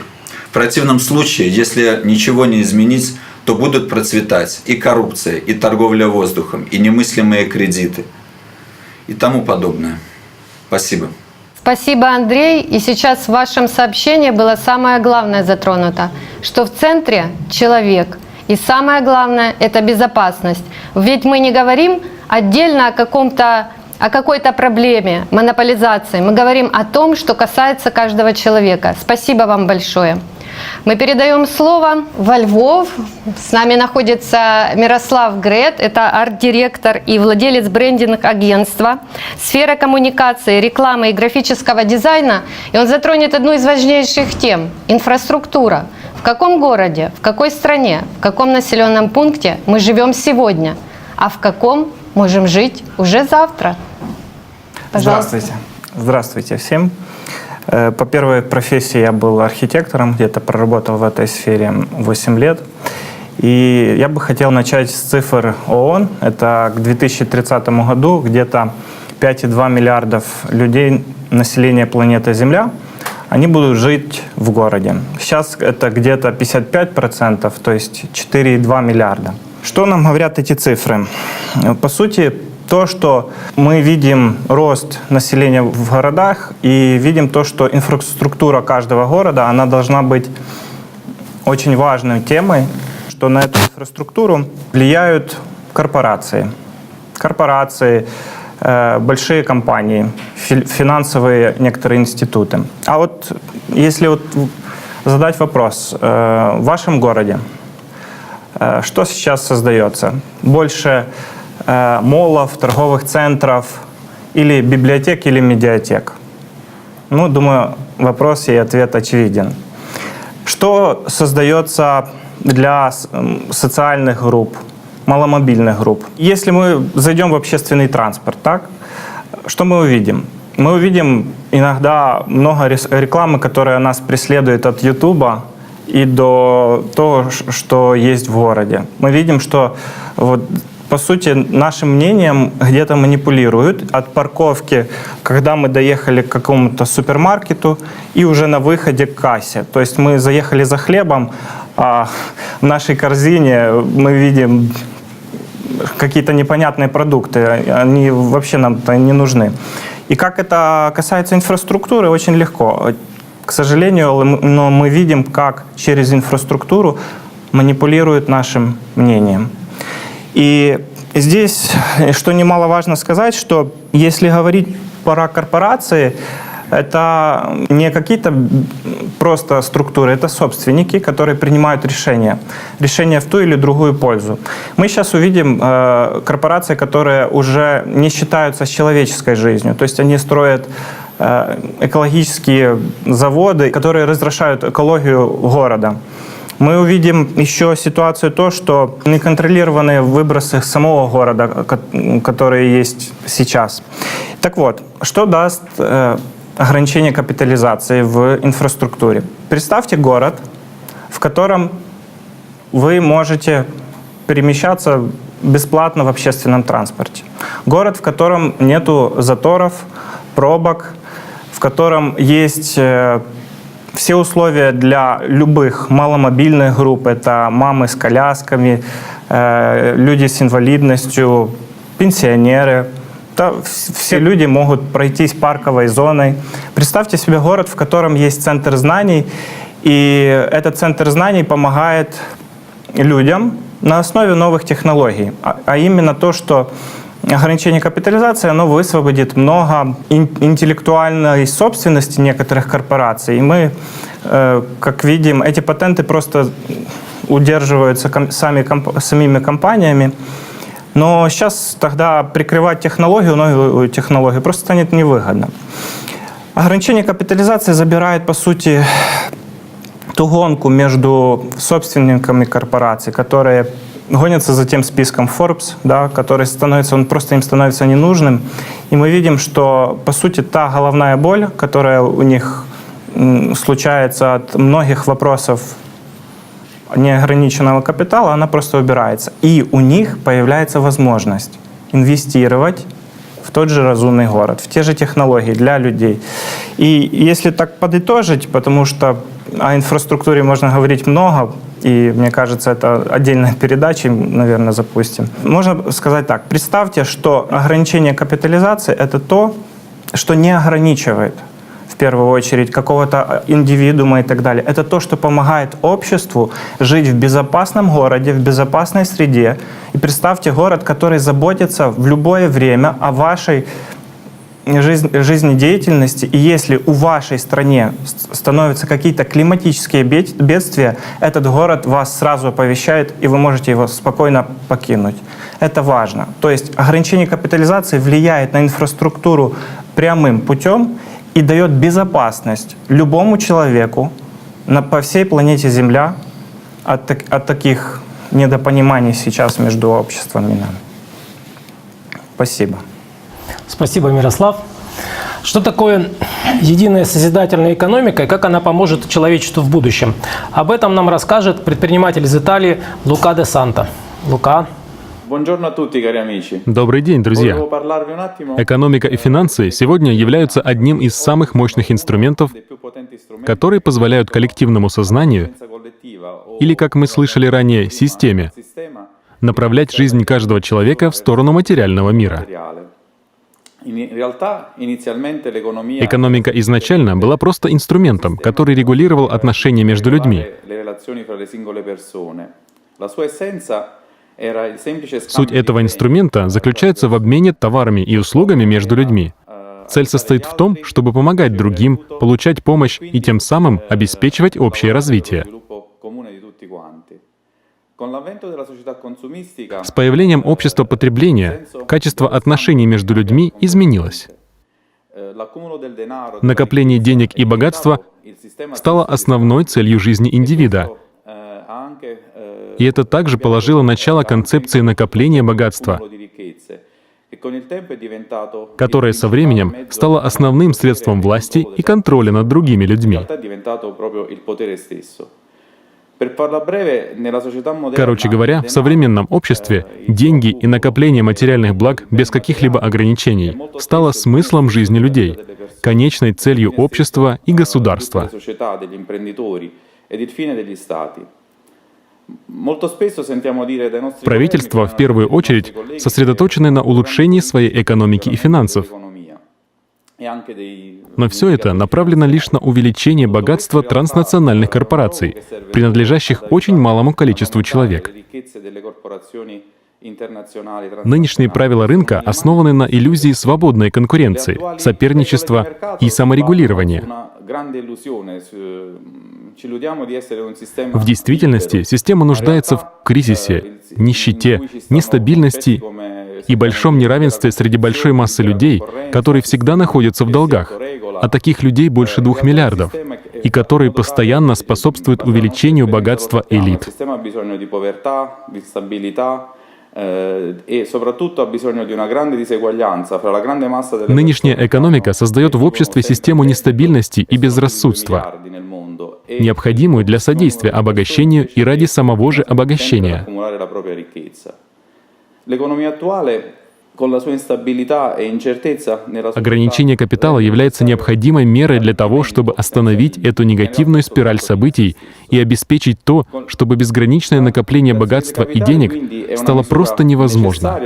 В противном случае, если ничего не изменить, то будут процветать и коррупция, и торговля воздухом, и немыслимые кредиты, и тому подобное. Спасибо. Спасибо, Андрей. И сейчас в вашем сообщении было самое главное затронуто, что в центре человек. И самое главное – это безопасность. Ведь мы не говорим отдельно о каком-то о какой-то проблеме монополизации. Мы говорим о том, что касается каждого человека. Спасибо вам большое. Мы передаем слово во Львов. С нами находится Мирослав Грет. Это арт-директор и владелец брендинг-агентства. Сфера коммуникации, рекламы и графического дизайна. И он затронет одну из важнейших тем – инфраструктура. В каком городе, в какой стране, в каком населенном пункте мы живем сегодня, а в каком можем жить уже завтра. Пожалуйста. Здравствуйте. Здравствуйте всем. По первой профессии я был архитектором, где-то проработал в этой сфере 8 лет. И я бы хотел начать с цифр ООН. Это к 2030 году где-то 5,2 миллиардов людей, населения планеты Земля, они будут жить в городе. Сейчас это где-то 55%, то есть 4,2 миллиарда. Что нам говорят эти цифры? По сути, то, что мы видим рост населения в городах и видим то, что инфраструктура каждого города, она должна быть очень важной темой, что на эту инфраструктуру влияют корпорации. Корпорации, большие компании, финансовые некоторые институты. А вот если вот задать вопрос, в вашем городе что сейчас создается? Больше моллов, торговых центров или библиотек, или медиатек? Ну, думаю, вопрос и ответ очевиден. Что создается для социальных групп, маломобильных групп? Если мы зайдем в общественный транспорт, так, что мы увидим? Мы увидим иногда много рекламы, которая нас преследует от Ютуба и до того, что есть в городе. Мы видим, что вот, по сути, нашим мнением где-то манипулируют от парковки, когда мы доехали к какому-то супермаркету, и уже на выходе к кассе. То есть мы заехали за хлебом, а в нашей корзине мы видим какие-то непонятные продукты, они вообще нам-то не нужны. И как это касается инфраструктуры, очень легко. К сожалению, но мы видим, как через инфраструктуру манипулируют нашим мнением. И здесь, что немаловажно сказать, что если говорить про корпорации, это не какие-то просто структуры, это собственники, которые принимают решения в ту или другую пользу. Мы сейчас увидим корпорации, которые уже не считаются с человеческой жизнью, то есть они строят экологические заводы, которые разрушают экологию города. Мы увидим еще ситуацию то, что неконтролированные выбросы самого города, которые есть сейчас. Так вот, что даст ограничение капитализации в инфраструктуре? Представьте город, в котором вы можете перемещаться бесплатно в общественном транспорте. Город, в котором нету заторов, пробок, в котором есть все условия для любых маломобильных групп. Это мамы с колясками, люди с инвалидностью, пенсионеры. Все люди могут пройтись парковой зоной. Представьте себе город, в котором есть центр знаний, и этот центр знаний помогает людям на основе новых технологий. А именно то, что ограничение капитализации, оно высвободит много интеллектуальной собственности некоторых корпораций. И мы, как видим, эти патенты просто удерживаются самими компаниями. Но сейчас тогда прикрывать технологию, новую технологию, просто станет невыгодно. Ограничение капитализации забирает, по сути, ту гонку между собственниками корпораций, которые гонятся за тем списком Forbes, да, который становится, он просто им становится ненужным. И мы видим, что, по сути, та головная боль, которая у них случается от многих вопросов неограниченного капитала, она просто убирается. И у них появляется возможность инвестировать в тот же разумный город, в те же технологии для людей. И если так подытожить, потому что о инфраструктуре можно говорить много, и мне кажется, это отдельной передачей, наверное, запустим. Можно сказать так. Представьте, что ограничение капитализации – это то, что не ограничивает в первую очередь, какого-то индивидуума и так далее. Это то, что помогает обществу жить в безопасном городе, в безопасной среде. И представьте город, который заботится в любое время о вашей жизнедеятельности, и если у вашей стране становятся какие-то климатические бедствия, этот город вас сразу оповещает, и вы можете его спокойно покинуть. Это важно. То есть ограничение капитализации влияет на инфраструктуру прямым путем и дает безопасность любому человеку по всей планете Земля от таких недопониманий сейчас между обществами. Спасибо. Спасибо, Мирослав. Что такое единая созидательная экономика и как она поможет человечеству в будущем? Об этом нам расскажет предприниматель из Италии Лука де Санто. Лука. Добрый день, друзья. Экономика и финансы сегодня являются одним из самых мощных инструментов, которые позволяют коллективному сознанию, или, как мы слышали ранее, системе, направлять жизнь каждого человека в сторону материального мира. Экономика изначально была просто инструментом, который регулировал отношения между людьми. Суть этого инструмента заключается в обмене товарами и услугами между людьми. Цель состоит в том, чтобы помогать другим, получать помощь и тем самым обеспечивать общее развитие. С появлением общества потребления качество отношений между людьми изменилось. Накопление денег и богатства стало основной целью жизни индивида. И это также положило начало концепции накопления богатства, которое со временем стало основным средством власти и контроля над другими людьми. Короче говоря, в современном обществе деньги и накопление материальных благ без каких-либо ограничений стало смыслом жизни людей, конечной целью общества и государства. Правительства, в первую очередь, сосредоточены на улучшении своей экономики и финансов. Но все это направлено лишь на увеличение богатства транснациональных корпораций, принадлежащих очень малому количеству человек. Нынешние правила рынка основаны на иллюзии свободной конкуренции, соперничества и саморегулирования. В действительности система нуждается в кризисе, нищете, нестабильности и большом неравенстве среди большой массы людей, которые всегда находятся в долгах, а таких людей больше 2 миллиардов, и которые постоянно способствуют увеличению богатства элит. Нынешняя экономика создает в обществе систему нестабильности и безрассудства, необходимую для содействия обогащению и ради самого же обогащения. Ограничение капитала является необходимой мерой для того, чтобы остановить эту негативную спираль событий и обеспечить то, чтобы безграничное накопление богатства и денег стало просто невозможно.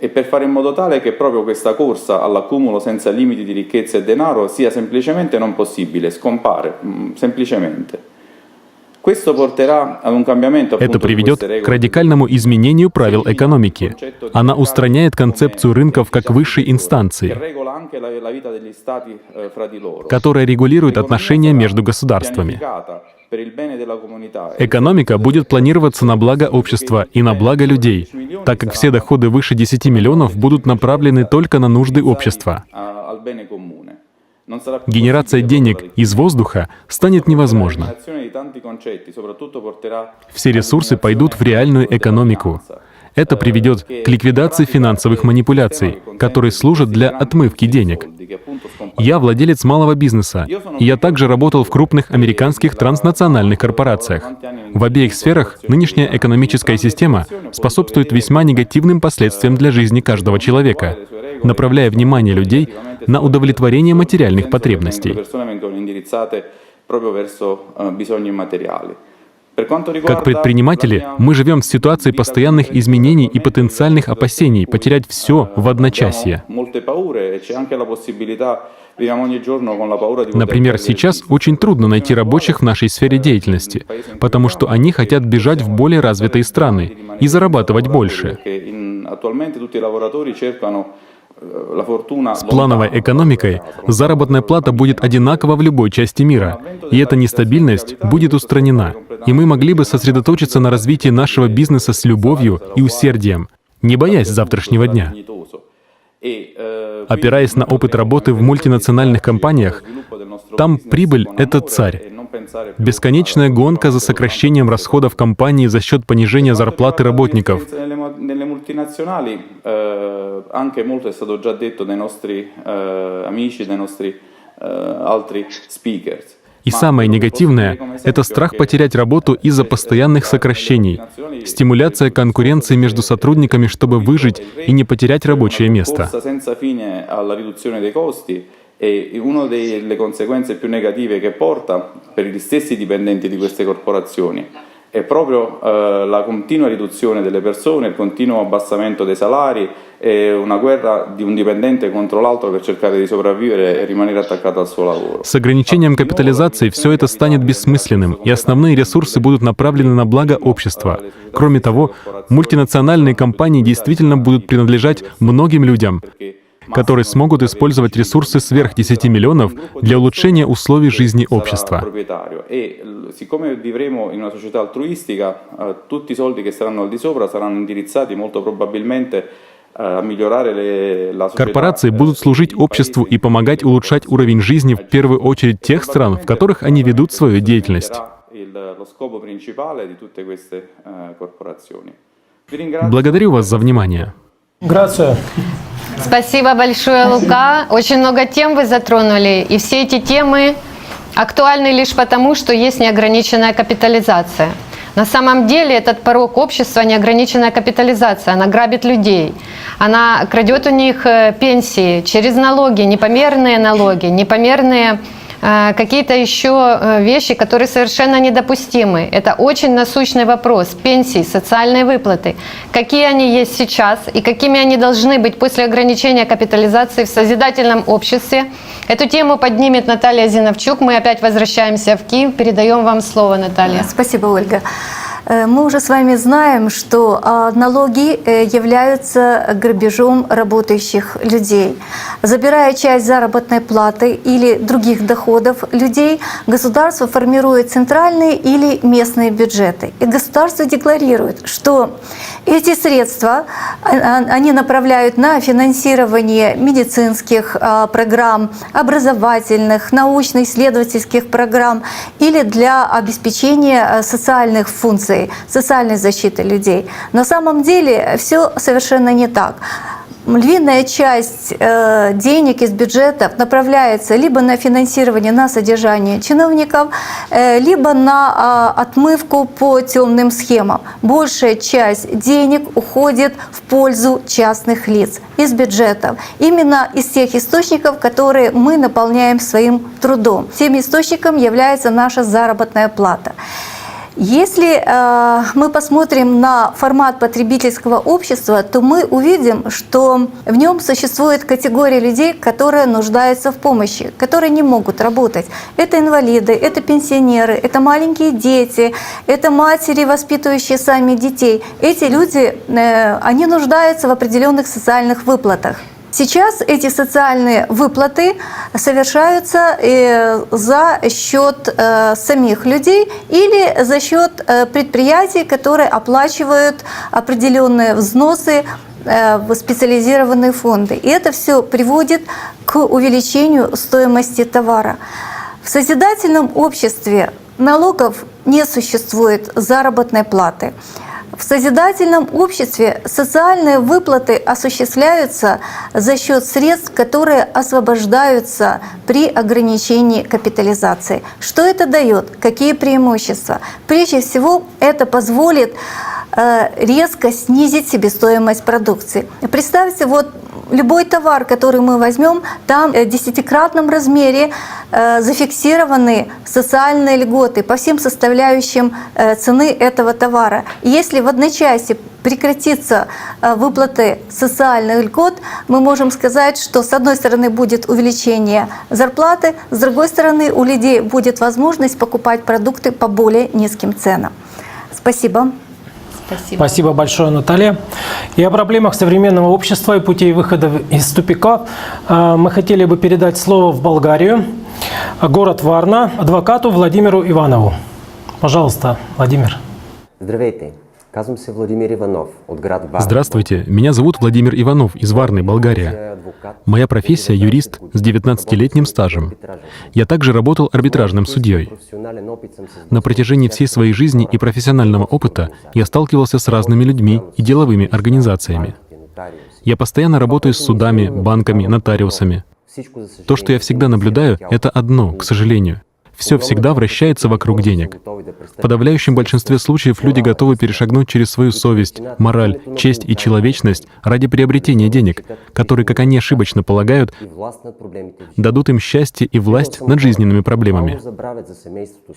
E per fare in modo tale che proprio questa corsa all'accumulo senza limiti di ricchezza e denaro sia semplicemente non possibile, scompare, semplicemente. Это приведет к радикальному изменению правил экономики. Она устраняет концепцию рынков как высшей инстанции, которая регулирует отношения между государствами. Экономика будет планироваться на благо общества и на благо людей, так как все доходы выше 10 миллионов будут направлены только на нужды общества. Генерация денег из воздуха станет невозможна. Все ресурсы пойдут в реальную экономику. Это приведет к ликвидации финансовых манипуляций, которые служат для отмывки денег. Я владелец малого бизнеса, и я также работал в крупных американских транснациональных корпорациях. В обеих сферах нынешняя экономическая система способствует весьма негативным последствиям для жизни каждого человека, направляя внимание людей на удовлетворение материальных потребностей. Как предприниматели, мы живем в ситуации постоянных изменений и потенциальных опасений потерять все в одночасье. Например, сейчас очень трудно найти рабочих в нашей сфере деятельности, потому что они хотят бежать в более развитые страны и зарабатывать больше. С плановой экономикой заработная плата будет одинакова в любой части мира, и эта нестабильность будет устранена, и мы могли бы сосредоточиться на развитии нашего бизнеса с любовью и усердием, не боясь завтрашнего дня. Опираясь на опыт работы в мультинациональных компаниях, там прибыль — это царь. Бесконечная гонка за сокращением расходов компании за счет понижения зарплаты работников. И самое негативное — это страх потерять работу из-за постоянных сокращений, стимуляция конкуренции между сотрудниками, чтобы выжить и не потерять рабочее место. E una delle conseguenze più negative che porta per gli stessi dipendenti di queste corporazioni è proprio la continua riduzione delle persone, il continuo abbassamento dei salari e una guerra di un dipendente contro l'altro per cercare di sopravvivere e rimanere attaccato al suo lavoro. С ограничением капитализации все это станет бессмысленным, и основные ресурсы будут направлены на благо общества. Кроме того, мультинациональные компании действительно будут принадлежать многим людям, которые смогут использовать ресурсы сверх 10 миллионов для улучшения условий жизни общества. Siccome vivremo in una società altruistica, tutti i soldi che saranno al di sopra saranno indirizzati molto probabilmente a migliorare la società. Корпорации будут служить обществу и помогать улучшать уровень жизни в первую очередь тех стран, в которых они ведут свою деятельность. Благодарю вас за внимание. Грация. Спасибо большое, Лука. Очень много тем вы затронули, и все эти темы актуальны лишь потому, что есть неограниченная капитализация. На самом деле этот порок общества — неограниченная капитализация. Она грабит людей, она крадет у них пенсии через налоги, непомерные какие-то еще вещи, которые совершенно недопустимы. Это очень насущный вопрос. Пенсии, социальные выплаты. Какие они есть сейчас и какими они должны быть после ограничения капитализации в созидательном обществе. Эту тему поднимет Наталья Зиновчук. Мы опять возвращаемся в Киев. Передаем вам слово, Наталья. Спасибо, Ольга. Мы уже с вами знаем, что налоги являются грабежом работающих людей. Забирая часть заработной платы или других доходов людей, государство формирует центральные или местные бюджеты. И государство декларирует, что эти средства они направляют на финансирование медицинских программ, образовательных, научно-исследовательских программ или для обеспечения социальных функций, социальной защиты людей. На самом деле все совершенно не так. Львиная часть денег из бюджетов направляется либо на финансирование, на содержание чиновников, либо на отмывку по темным схемам. Большая часть денег уходит в пользу частных лиц из бюджетов. Именно из тех источников, которые мы наполняем своим трудом. Тем источником является наша заработная плата. Если мы посмотрим на формат потребительского общества, то мы увидим, что в нем существует категория людей, которые нуждаются в помощи, которые не могут работать. Это инвалиды, это пенсионеры, это маленькие дети, это матери, воспитывающие сами детей. Эти люди, они нуждаются в определенных социальных выплатах. Сейчас эти социальные выплаты совершаются за счет самих людей или за счет предприятий, которые оплачивают определенные взносы в специализированные фонды. И это все приводит к увеличению стоимости товара. В созидательном обществе налогов не существует, заработной платы. В созидательном обществе социальные выплаты осуществляются за счет средств, которые освобождаются при ограничении капитализации. Что это дает? Какие преимущества? Прежде всего, это позволит резко снизить себестоимость продукции. Представьте, вот любой товар, который мы возьмем, там в 10-кратном размере зафиксированы социальные льготы по всем составляющим цены этого товара. И если в одночасье прекратится выплаты социальных льгот, мы можем сказать, что с одной стороны будет увеличение зарплаты, с другой стороны у людей будет возможность покупать продукты по более низким ценам. Спасибо. Спасибо большое, Наталья. И о проблемах современного общества и путей выхода из тупика мы хотели бы передать слово в Болгарию, город Варна, адвокату Владимиру Иванову. Пожалуйста, Владимир. Здравейте. Казвам се Владимир Иванов от град Варна. Здравствуйте, меня зовут Владимир Иванов из Варны, Болгария. Моя профессия — юрист с 19-летним стажем. Я также работал арбитражным судьей. На протяжении всей своей жизни и профессионального опыта я сталкивался с разными людьми и деловыми организациями. Я постоянно работаю с судами, банками, нотариусами. То, что я всегда наблюдаю, это одно, к сожалению. Все всегда вращается вокруг денег. В подавляющем большинстве случаев люди готовы перешагнуть через свою совесть, мораль, честь и человечность ради приобретения денег, которые, как они ошибочно полагают, дадут им счастье и власть над жизненными проблемами.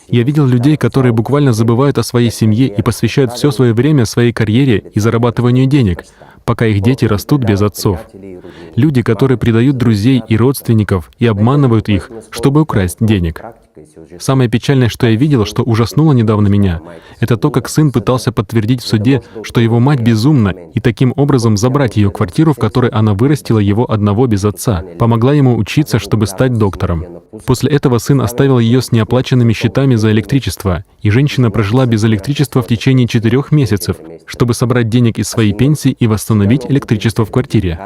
Я видел людей, которые буквально забывают о своей семье и посвящают все свое время своей карьере и зарабатыванию денег, пока их дети растут без отцов. Люди, которые предают друзей и родственников и обманывают их, чтобы украсть денег. Самое печальное, что я видел, что ужаснуло недавно меня, это то, как сын пытался подтвердить в суде, что его мать безумна, и таким образом забрать ее квартиру, в которой она вырастила его одного без отца, помогла ему учиться, чтобы стать доктором. После этого сын оставил ее с неоплаченными счетами за электричество, и женщина прожила без электричества в течение 4 месяцев, чтобы собрать денег из своей пенсии и восстановить электричество в квартире.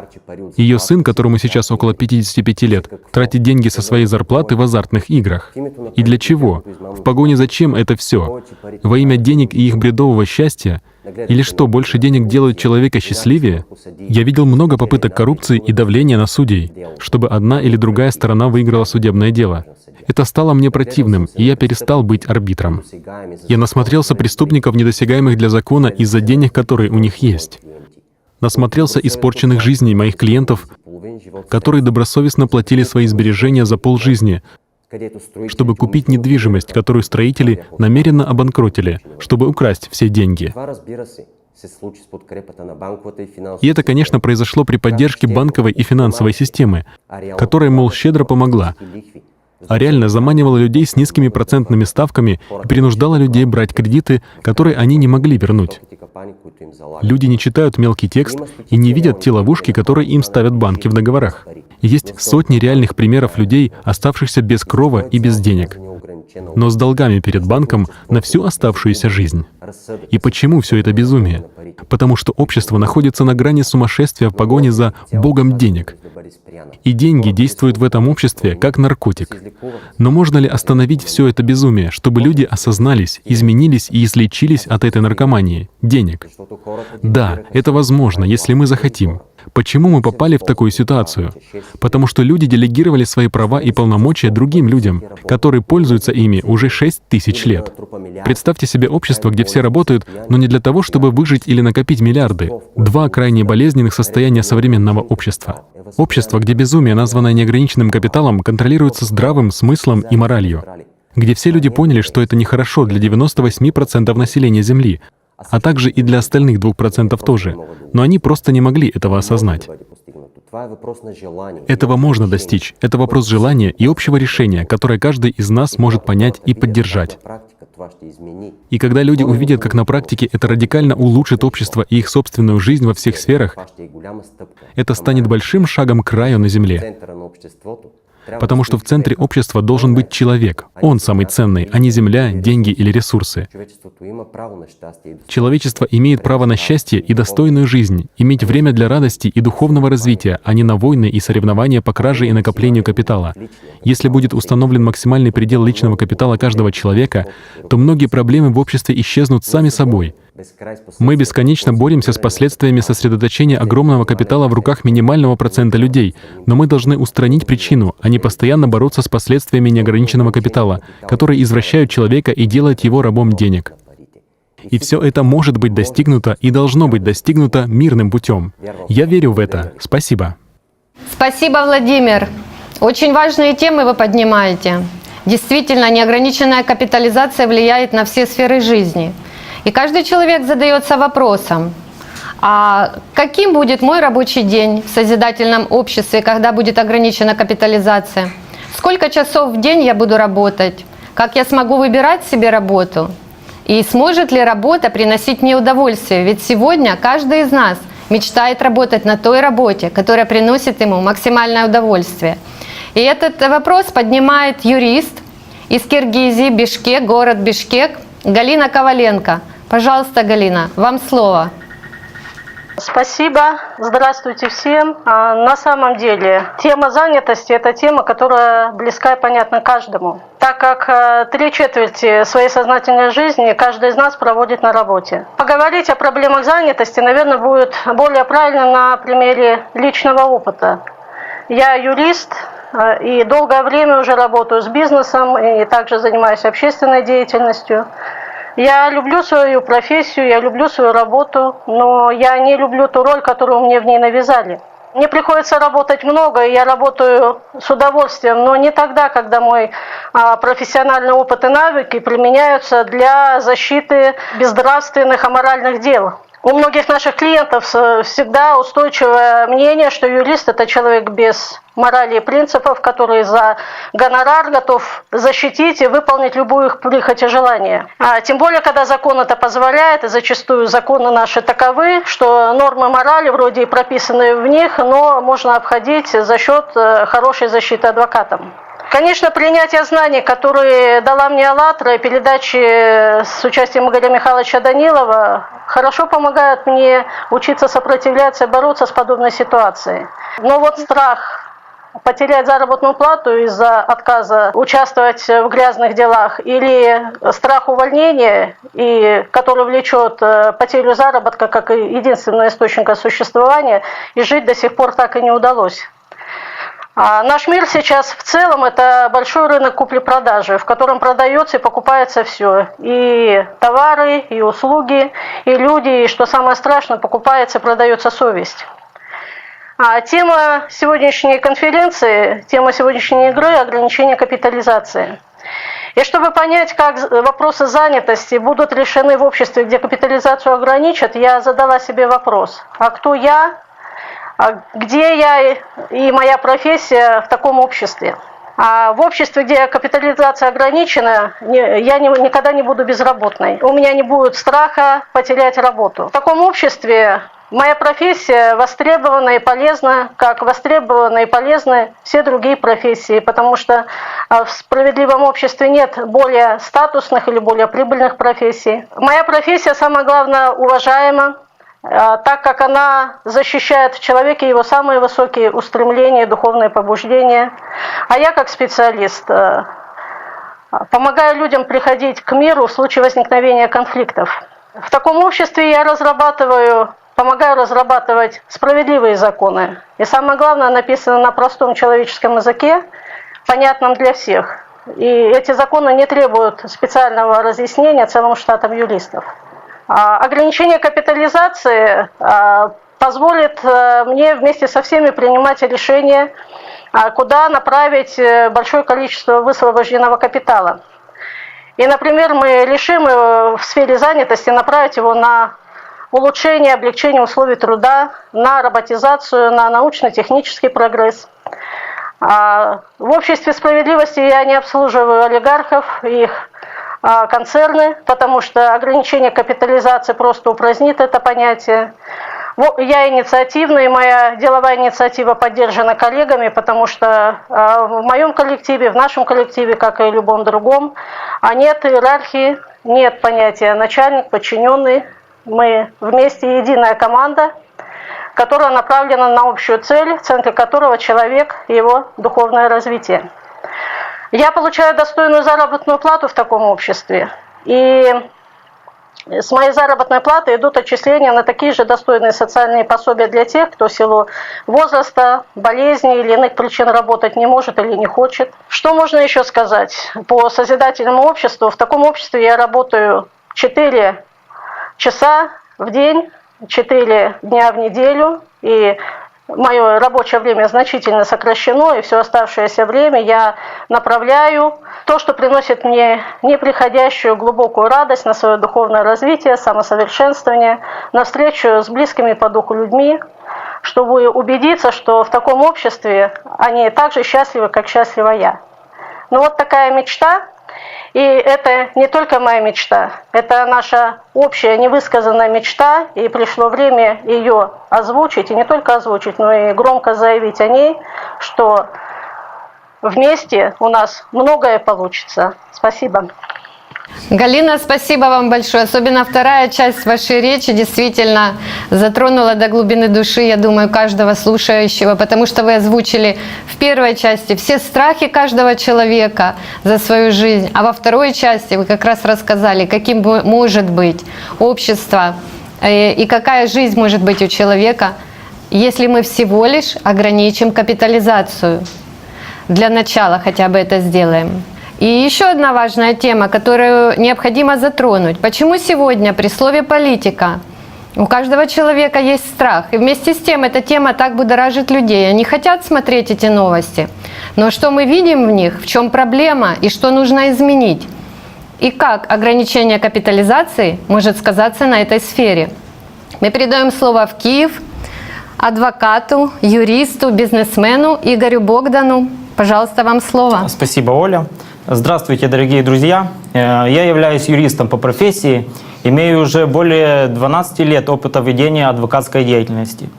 Ее сын, которому сейчас около 55 лет, тратит деньги со своей зарплаты в азартных играх. И для чего? В погоне зачем это все? Во имя денег и их бредового счастья? Или что, больше денег делают человека счастливее? Я видел много попыток коррупции и давления на судей, чтобы одна или другая сторона выиграла судебное дело. Это стало мне противным, и я перестал быть арбитром. Я насмотрелся преступников, недосягаемых для закона из-за денег, которые у них есть. Насмотрелся испорченных жизней моих клиентов, которые добросовестно платили свои сбережения за полжизни, чтобы купить недвижимость, которую строители намеренно обанкротили, чтобы украсть все деньги. И это, конечно, произошло при поддержке банковой и финансовой системы, которая, мол, щедро помогла, а реально заманивала людей с низкими процентными ставками и принуждала людей брать кредиты, которые они не могли вернуть. Люди не читают мелкий текст и не видят те ловушки, которые им ставят банки в договорах. Есть сотни реальных примеров людей, оставшихся без крова и без денег, но с долгами перед банком на всю оставшуюся жизнь. И почему все это безумие? Потому что общество находится на грани сумасшествия в погоне за Богом денег. И деньги действуют в этом обществе как наркотик. Но можно ли остановить все это безумие, чтобы люди осознались, изменились и излечились от этой наркомании — денег? Да, это возможно, если мы захотим. Почему мы попали в такую ситуацию? Потому что люди делегировали свои права и полномочия другим людям, которые пользуются ими уже 6000 лет. Представьте себе общество, где все работают, но не для того, чтобы выжить или накопить миллиарды. Два крайне болезненных состояния современного общества. Общество, где безумие, названное неограниченным капиталом, контролируется здравым смыслом и моралью. Где все люди поняли, что это нехорошо для 98% населения Земли, а также и для остальных 2% тоже. Но они просто не могли этого осознать. Этого можно достичь. Это вопрос желания и общего решения, которое каждый из нас может понять и поддержать. И когда люди увидят, как на практике это радикально улучшит общество и их собственную жизнь во всех сферах, это станет большим шагом к раю на земле. Потому что в центре общества должен быть человек. Он самый ценный, а не земля, деньги или ресурсы. Человечество имеет право на счастье и достойную жизнь, иметь время для радости и духовного развития, а не на войны и соревнования по краже и накоплению капитала. Если будет установлен максимальный предел личного капитала каждого человека, то многие проблемы в обществе исчезнут сами собой. Мы бесконечно боремся с последствиями сосредоточения огромного капитала в руках минимального процента людей, но мы должны устранить причину, а не постоянно бороться с последствиями неограниченного капитала, которые извращают человека и делают его рабом денег. И все это может быть достигнуто и должно быть достигнуто мирным путем. Я верю в это. Спасибо. Спасибо, Владимир. Очень важные темы вы поднимаете. Действительно, неограниченная капитализация влияет на все сферы жизни. И каждый человек задается вопросом, а каким будет мой рабочий день в созидательном обществе, когда будет ограничена капитализация? Сколько часов в день я буду работать? Как я смогу выбирать себе работу? И сможет ли работа приносить мне удовольствие? Ведь сегодня каждый из нас мечтает работать на той работе, которая приносит ему максимальное удовольствие. И этот вопрос поднимает юрист из Киргизии, Бишкек, город Бишкек, Галина Коваленко. Пожалуйста, Галина, вам слово. Спасибо. Здравствуйте всем. На самом деле, тема занятости – это тема, которая близка и понятна каждому, так как 3/4 своей сознательной жизни каждый из нас проводит на работе. Поговорить о проблемах занятости, наверное, будет более правильно на примере личного опыта. Я юрист и долгое время уже работаю с бизнесом и также занимаюсь общественной деятельностью. Я люблю свою профессию, я люблю свою работу, но я не люблю ту роль, которую мне в ней навязали. Мне приходится работать много, и я работаю с удовольствием, но не тогда, когда мой профессиональный опыт и навыки применяются для защиты безнравственных, аморальных дел. У многих наших клиентов всегда устойчивое мнение, что юрист – это человек без морали и принципов, который за гонорар готов защитить и выполнить любую их прихоть и желание. Тем более, когда закон это позволяет, и зачастую законы наши таковы, что нормы морали вроде и прописаны в них, но можно обходить за счет хорошей защиты адвокатом. Конечно, принятие знаний, которые дала мне АЛЛАТРА, и передачи с участием Игоря Михайловича Данилова, хорошо помогают мне учиться сопротивляться и бороться с подобной ситуацией. Но вот страх потерять заработную плату из-за отказа участвовать в грязных делах или страх увольнения, который влечет потерю заработка как единственного источника существования, и жить до сих пор так и не удалось. Наш мир сейчас в целом это большой рынок купли-продажи, в котором продается и покупается все. И товары, и услуги, и люди, и, что самое страшное, покупается и продается совесть. Тема сегодняшней конференции, тема сегодняшней игры – ограничение капитализации. И чтобы понять, как вопросы занятости будут решены в обществе, где капитализацию ограничат, я задала себе вопрос: а кто я? Где я и моя профессия в таком обществе? В обществе, где капитализация ограничена, я никогда не буду безработной. У меня не будет страха потерять работу. В таком обществе моя профессия востребована и полезна, как востребованы и полезны все другие профессии, потому что в справедливом обществе нет более статусных или более прибыльных профессий. Моя профессия, самое главное, уважаема, так как она защищает в человеке его самые высокие устремления, духовные побуждения. А я, как специалист, помогаю людям приходить к миру в случае возникновения конфликтов. В таком обществе я помогаю разрабатывать справедливые законы. И самое главное, написано на простом человеческом языке, понятном для всех. И эти законы не требуют специального разъяснения целым штатам юристов. Ограничение капитализации позволит мне вместе со всеми принимать решения, куда направить большое количество высвобожденного капитала. И, например, мы решим в сфере занятости направить его на улучшение, облегчение условий труда, на роботизацию, на научно-технический прогресс. В обществе справедливости я не обслуживаю олигархов и их концерны, потому что ограничение капитализации просто упразднит это понятие. Я инициативна, и моя деловая инициатива поддержана коллегами, потому что в моем коллективе, в нашем коллективе, как и в любом другом, нет иерархии, нет понятия начальник, подчиненный. Мы вместе единая команда, которая направлена на общую цель, в центре которого человек и его духовное развитие. Я получаю достойную заработную плату в таком обществе, и с моей заработной платы идут отчисления на такие же достойные социальные пособия для тех, кто в силу возраста, болезни или иных причин работать не может или не хочет. Что можно еще сказать по созидательному обществу? В таком обществе я работаю 4 часа в день, 4 дня в неделю, и мое рабочее время значительно сокращено, и все оставшееся время я направляю то, что приносит мне неприходящую глубокую радость на свое духовное развитие, самосовершенствование, на встречу с близкими по духу людьми, чтобы убедиться, что в таком обществе они так же счастливы, как счастлива я. Ну вот такая мечта. И это не только моя мечта, это наша общая невысказанная мечта, и пришло время ее озвучить, и не только озвучить, но и громко заявить о ней, что вместе у нас многое получится. Спасибо. Галина, спасибо вам большое. Особенно вторая часть вашей речи действительно затронула до глубины души, я думаю, каждого слушающего, потому что вы озвучили в первой части все страхи каждого человека за свою жизнь, а во второй части вы как раз рассказали, каким может быть общество и какая жизнь может быть у человека, если мы всего лишь ограничим капитализацию. Для начала хотя бы это сделаем. И еще одна важная тема, которую необходимо затронуть. Почему сегодня при слове «политика» у каждого человека есть страх? И вместе с тем эта тема так будоражит людей. Они хотят смотреть эти новости. Но что мы видим в них, в чем проблема и что нужно изменить? И как ограничение капитализации может сказаться на этой сфере? Мы передаем слово в Киев адвокату, юристу, бизнесмену Игорю Богдану. Пожалуйста, вам слово. Спасибо, Оля. Здравствуйте, дорогие друзья. Я являюсь юристом по профессии, имею уже более 12 лет опыта ведения адвокатской деятельности.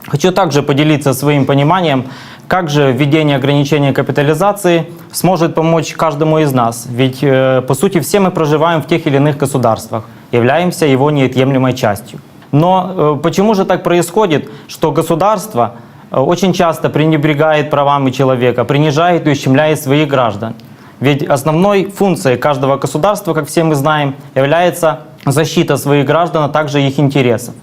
Хочу также поделиться своим пониманием, как же введение ограничения капитализации сможет помочь каждому из нас. Ведь, по сути, все мы проживаем в тех или иных государствах, являемся его неотъемлемой частью. Но почему же так происходит, что государство очень часто пренебрегает правами человека, принижает и ущемляет своих граждан? Ведь основной функцией каждого государства, как все мы знаем, является защита своих граждан, а также их интересов.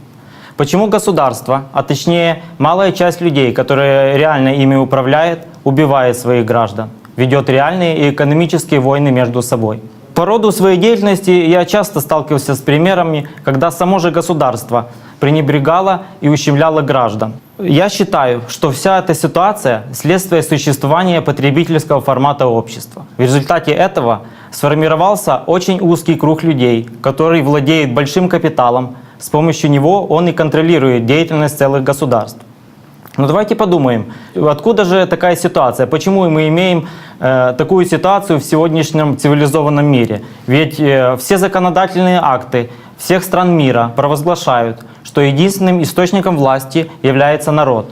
Почему государство, а точнее малая часть людей, которые реально ими управляет, убивает своих граждан, ведет реальные и экономические войны между собой? По роду своей деятельности я часто сталкивался с примерами, когда само же государство пренебрегало и ущемляло граждан. Я считаю, что вся эта ситуация – следствие существования потребительского формата общества. В результате этого сформировался очень узкий круг людей, который владеет большим капиталом. С помощью него он и контролирует деятельность целых государств. Но давайте подумаем, откуда же такая ситуация? Почему мы имеем такую ситуацию в сегодняшнем цивилизованном мире? Ведь все законодательные акты всех стран мира провозглашают, что единственным источником власти является народ.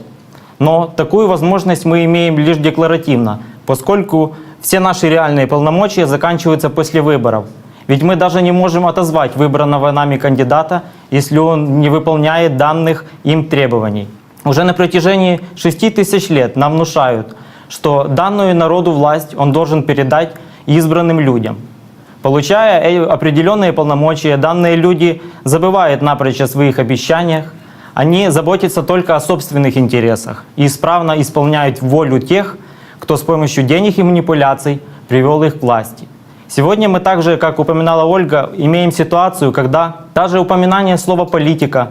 Но такую возможность мы имеем лишь декларативно, поскольку все наши реальные полномочия заканчиваются после выборов. Ведь мы даже не можем отозвать выбранного нами кандидата, если он не выполняет данных им требований. Уже на протяжении 6000 лет нам внушают, что данную народу власть он должен передать избранным людям. Получая определенные полномочия, данные люди забывают напрочь о своих обещаниях, они заботятся только о собственных интересах и исправно исполняют волю тех, кто с помощью денег и манипуляций привел их к власти. Сегодня мы также, как упоминала Ольга, имеем ситуацию, когда даже упоминание слова «политика»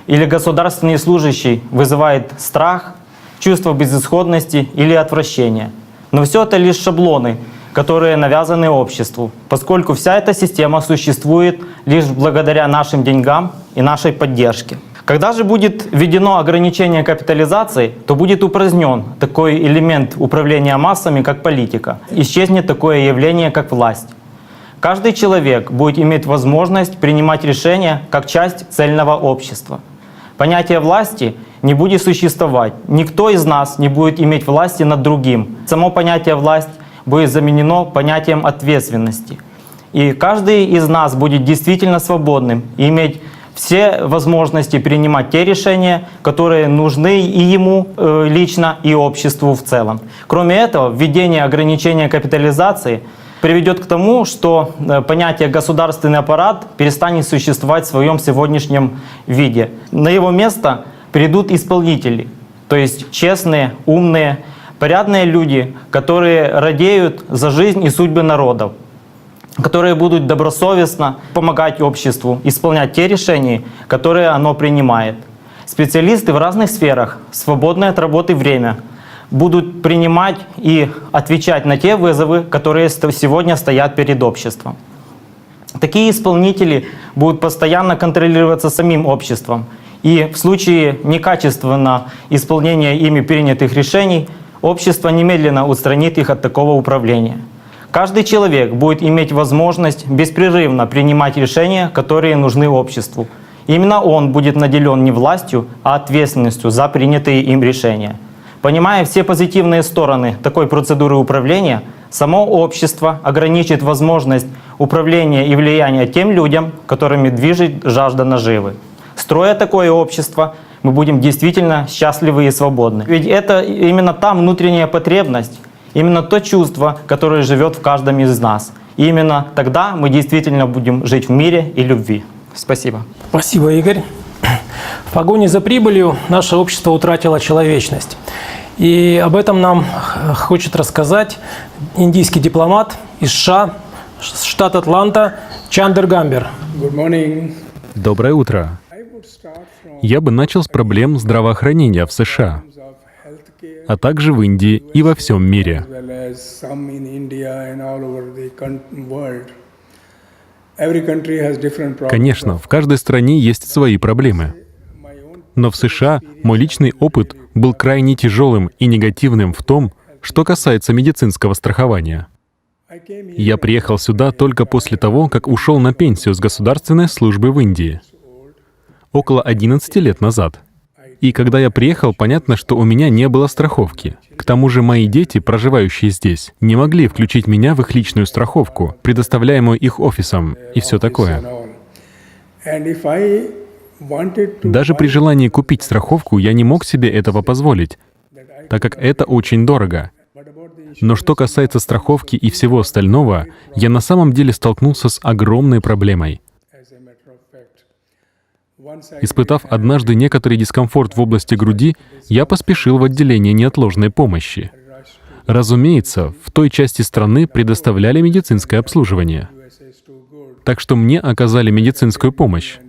или «государственный служащий» вызывает страх, чувство безысходности или отвращение. Но все это лишь шаблоны, которые навязаны обществу, поскольку вся эта система существует лишь благодаря нашим деньгам и нашей поддержке. Когда же будет введено ограничение капитализации, то будет упразднен такой элемент управления массами, как политика. Исчезнет такое явление, как власть. Каждый человек будет иметь возможность принимать решения как часть цельного общества. Понятие власти не будет существовать. Никто из нас не будет иметь власти над другим. Само понятие «власть» будет заменено понятием ответственности. И каждый из нас будет действительно свободным и иметь все возможности принимать те решения, которые нужны и ему лично, и обществу в целом. Кроме этого, введение ограничения капитализации приведет к тому, что понятие «государственный аппарат» перестанет существовать в своем сегодняшнем виде. На его место придут исполнители, то есть честные, умные, порядные люди, которые радеют за жизнь и судьбы народов, которые будут добросовестно помогать обществу исполнять те решения, которые оно принимает. Специалисты в разных сферах, в свободное от работы время, будут принимать и отвечать на те вызовы, которые сегодня стоят перед обществом. Такие исполнители будут постоянно контролироваться самим обществом, и в случае некачественного исполнения ими принятых решений общество немедленно устранит их от такого управления. Каждый человек будет иметь возможность беспрерывно принимать решения, которые нужны обществу. Именно он будет наделен не властью, а ответственностью за принятые им решения. Понимая все позитивные стороны такой процедуры управления, само общество ограничит возможность управления и влияния тем людям, которыми движет жажда наживы. Строя такое общество, мы будем действительно счастливы и свободны. Ведь это именно та внутренняя потребность, именно то чувство, которое живет в каждом из нас. И именно тогда мы действительно будем жить в мире и любви. Спасибо. Спасибо, Игорь. В погоне за прибылью наше общество утратило человечность. И об этом нам хочет рассказать индийский дипломат из США, штат Атланта, Чандер Гамбер. Доброе утро. Я бы начал с проблем здравоохранения в США, а также в Индии и во всем мире. Конечно, в каждой стране есть свои проблемы. Но в США мой личный опыт был крайне тяжелым и негативным в том, что касается медицинского страхования. Я приехал сюда только после того, как ушел на пенсию с государственной службы в Индии. Около 11 лет назад. И когда я приехал, понятно, что у меня не было страховки. К тому же мои дети, проживающие здесь, не могли включить меня в их личную страховку, предоставляемую их офисом, и все такое. Даже при желании купить страховку я не мог себе этого позволить, так как это очень дорого. Но что касается страховки и всего остального, я на самом деле столкнулся с огромной проблемой. Испытав однажды некоторый дискомфорт в области груди, я поспешил в отделение неотложной помощи. Разумеется, в той части страны предоставляли медицинское обслуживание. Так что мне оказали медицинскую помощь.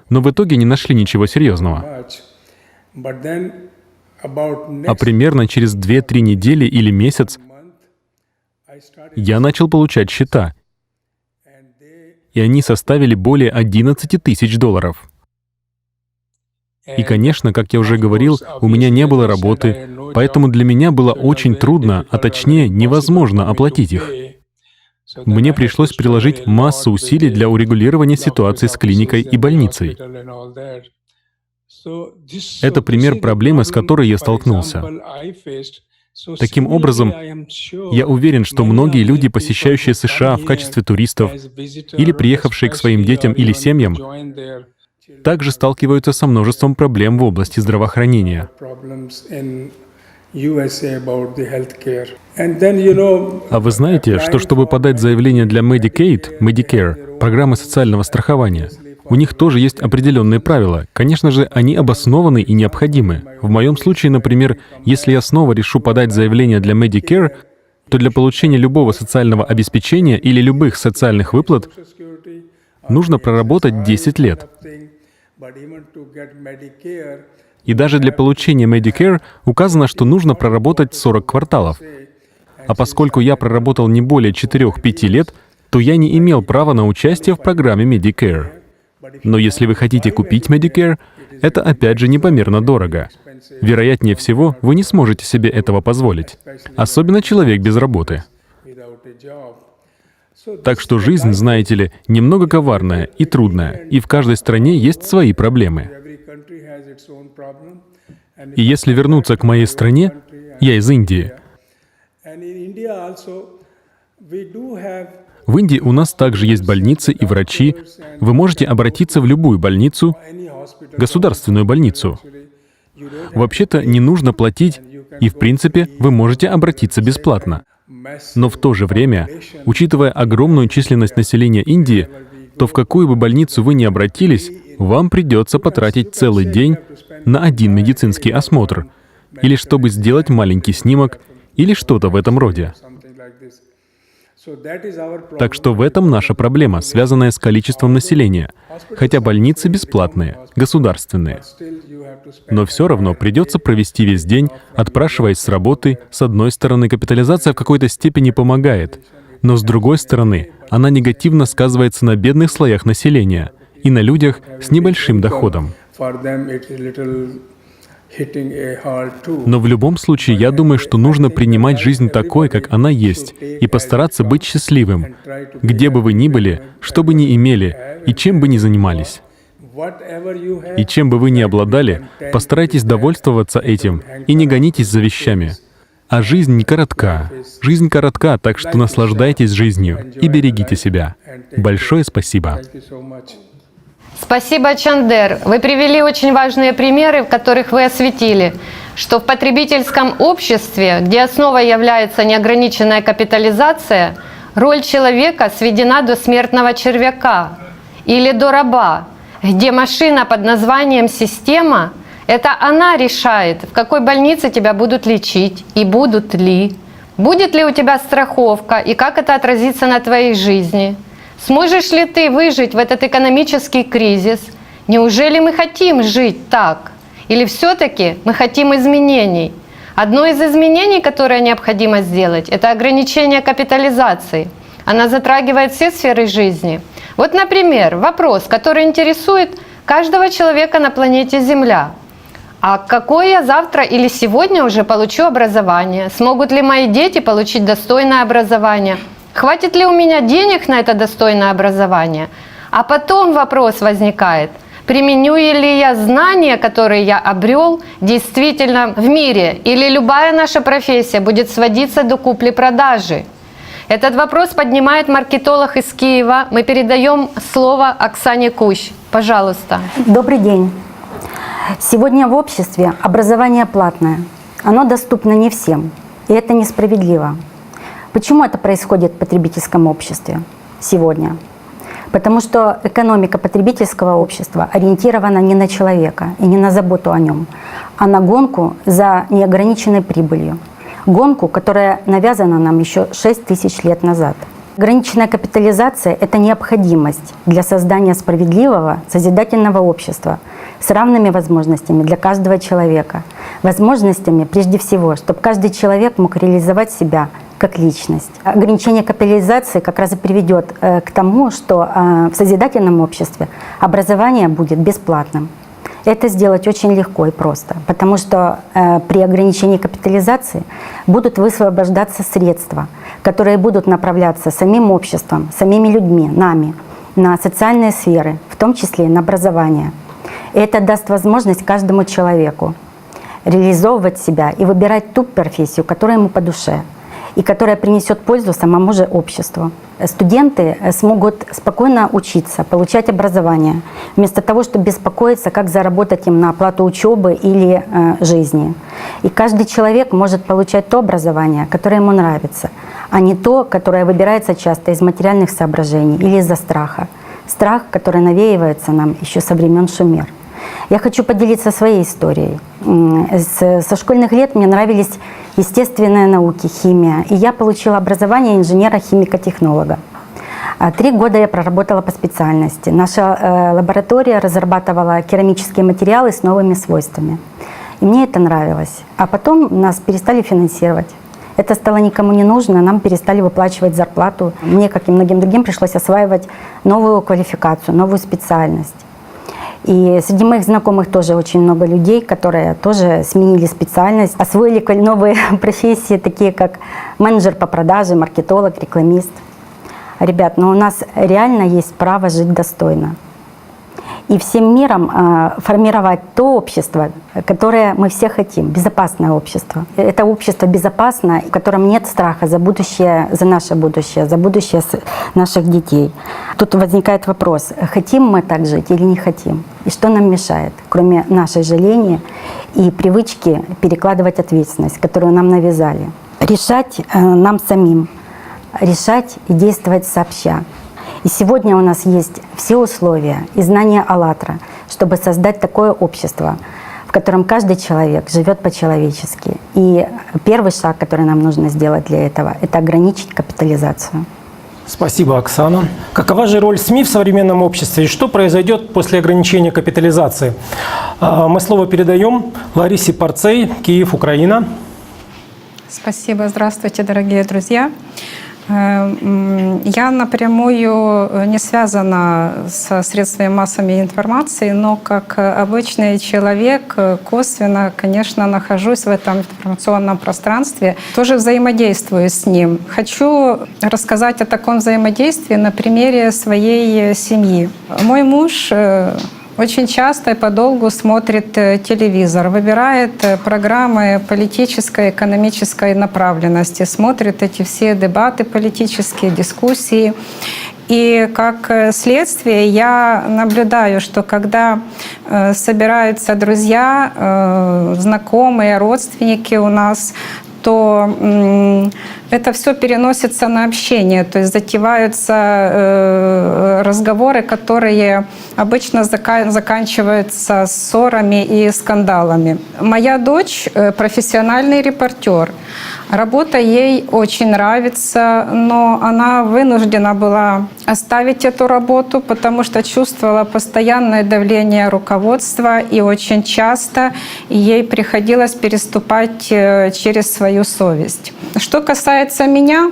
Но в итоге не нашли ничего серьезного. А примерно через 2-3 недели или месяц я начал получать счета, и они составили более $11 тысяч. И, конечно, как я уже говорил, у меня не было работы, поэтому для меня было очень трудно, а точнее невозможно оплатить их. Мне пришлось приложить массу усилий для урегулирования ситуации с клиникой и больницей. Это пример проблемы, с которой я столкнулся. Таким образом, я уверен, что многие люди, посещающие США в качестве туристов или приехавшие к своим детям или семьям, также сталкиваются со множеством проблем в области здравоохранения. А вы знаете, что чтобы подать заявление для Medicaid, Medicare, программы социального страхования, у них тоже есть определенные правила. Конечно же, они обоснованы и необходимы. В моем случае, например, если я снова решу подать заявление для Medicare, то для получения любого социального обеспечения или любых социальных выплат нужно проработать 10 лет. И даже для получения Medicare указано, что нужно проработать 40 кварталов. А поскольку я проработал не более 4-5 лет, то я не имел права на участие в программе Medicare. Но если вы хотите купить Medicare, это опять же непомерно дорого. Вероятнее всего, вы не сможете себе этого позволить. Особенно человек без работы. Так что жизнь, знаете ли, немного коварная и трудная, и в каждой стране есть свои проблемы. И если вернуться к моей стране, я из Индии. В Индии у нас также есть больницы и врачи. Вы можете обратиться в любую больницу, государственную больницу. Вообще-то не нужно платить, и в принципе вы можете обратиться бесплатно. Но в то же время, учитывая огромную численность населения Индии, то в какую бы больницу вы ни обратились, вам придется потратить целый день на один медицинский осмотр, или чтобы сделать маленький снимок, или что-то в этом роде. Так что в этом наша проблема, связанная с количеством населения. Хотя больницы бесплатные, государственные. Но все равно придется провести весь день, отпрашиваясь с работы. С одной стороны, капитализация в какой-то степени помогает, но с другой стороны, она негативно сказывается на бедных слоях населения и на людях с небольшим доходом. Но в любом случае, я думаю, что нужно принимать жизнь такой, как она есть, и постараться быть счастливым, где бы вы ни были, что бы ни имели, и чем бы ни занимались. И чем бы вы ни обладали, постарайтесь довольствоваться этим и не гонитесь за вещами. А жизнь не коротка. Жизнь коротка, так что наслаждайтесь жизнью и берегите себя. Большое спасибо. Спасибо, Чандер. Вы привели очень важные примеры, в которых вы осветили, что в потребительском обществе, где основой является неограниченная капитализация, роль человека сведена до смертного червяка или до раба, где машина под названием «система» — это она решает, в какой больнице тебя будут лечить и будут ли, будет ли у тебя страховка и как это отразится на твоей жизни. Сможешь ли ты выжить в этот экономический кризис? Неужели мы хотим жить так? Или все-таки мы хотим изменений? Одно из изменений, которое необходимо сделать, это ограничение капитализации. Она затрагивает все сферы жизни. Вот, например, вопрос, который интересует каждого человека на планете Земля. А какое я завтра или сегодня уже получу образование? Смогут ли мои дети получить достойное образование? Хватит ли у меня денег на это достойное образование? А потом вопрос возникает, применю ли я знания, которые я обрел, действительно в мире, или любая наша профессия будет сводиться до купли-продажи? Этот вопрос поднимает маркетолог из Киева. Мы передаем слово Оксане Кущ. Пожалуйста. Добрый день. Сегодня в обществе образование платное. Оно доступно не всем, и это несправедливо. Почему это происходит в потребительском обществе сегодня? Потому что экономика потребительского общества ориентирована не на человека и не на заботу о нем, а на гонку за неограниченной прибылью. Гонку, которая навязана нам еще 6000 лет назад. Ограниченная капитализация — это необходимость для создания справедливого, созидательного общества с равными возможностями для каждого человека. Возможностями, прежде всего, чтобы каждый человек мог реализовать себя как личность. Ограничение капитализации как раз и приведет к тому, что в созидательном обществе образование будет бесплатным. Это сделать очень легко и просто, потому что при ограничении капитализации будут высвобождаться средства, которые будут направляться самим обществом, самими людьми, нами, на социальные сферы, в том числе и на образование. И это даст возможность каждому человеку реализовывать себя и выбирать ту профессию, которая ему по душе, и которая принесет пользу самому же обществу. Студенты смогут спокойно учиться, получать образование, вместо того, чтобы беспокоиться, как заработать им на оплату учебы или жизни. И каждый человек может получать то образование, которое ему нравится, а не то, которое выбирается часто из материальных соображений или из-за страха. Страх, который навеивается нам еще со времен Шумер. Я хочу поделиться своей историей. Со школьных лет мне нравились естественные науки, химия, и я получила образование инженера-химика-технолога. 3 года я проработала по специальности. Наша лаборатория разрабатывала керамические материалы с новыми свойствами. И мне это нравилось. А потом нас перестали финансировать. Это стало никому не нужно, нам перестали выплачивать зарплату. Мне, как и многим другим, пришлось осваивать новую квалификацию, новую специальность. И среди моих знакомых тоже очень много людей, которые тоже сменили специальность, освоили новые профессии, такие как менеджер по продаже, маркетолог, рекламист. Ребят, но у нас реально есть право жить достойно. И всем миром формировать то общество, которое мы все хотим, безопасное общество. Это общество безопасное, в котором нет страха за будущее, за наше будущее, за будущее наших детей. Тут возникает вопрос, хотим мы так жить или не хотим? И что нам мешает, кроме нашей же лени и привычки перекладывать ответственность, которую нам навязали? Решать нам самим, решать и действовать сообща. И сегодня у нас есть все условия и знания «АЛЛАТРА», чтобы создать такое общество, в котором каждый человек живет по-человечески. И первый шаг, который нам нужно сделать для этого, это ограничить капитализацию. Спасибо, Оксана. Какова же роль СМИ в современном обществе и что произойдет после ограничения капитализации? Мы слово передаем Ларисе Порцей, Киев, Украина. Спасибо. Здравствуйте, дорогие друзья. Я напрямую не связана со средствами массовой информации, но как обычный человек косвенно, конечно, нахожусь в этом информационном пространстве, тоже взаимодействую с ним. Хочу рассказать о таком взаимодействии на примере своей семьи. Мой муж очень часто и подолгу смотрит телевизор, выбирает программы политической, экономической направленности, смотрит эти все дебаты политические, дискуссии. И как следствие я наблюдаю, что когда собираются друзья, знакомые, родственники у нас, то это все переносится на общение, то есть затеваются разговоры, которые обычно заканчиваются ссорами и скандалами. Моя дочь профессиональный репортер. Работа ей очень нравится, но она вынуждена была оставить эту работу, потому что чувствовала постоянное давление руководства, и очень часто ей приходилось переступать через свою совесть. Что касается меня,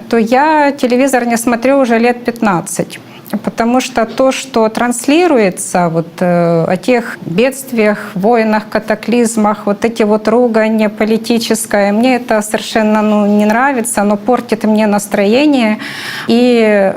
то я телевизор не смотрю уже лет 15. Потому что то, что транслируется о тех бедствиях, войнах, катаклизмах, эти ругань политическая, мне это совершенно не нравится, оно портит мне настроение и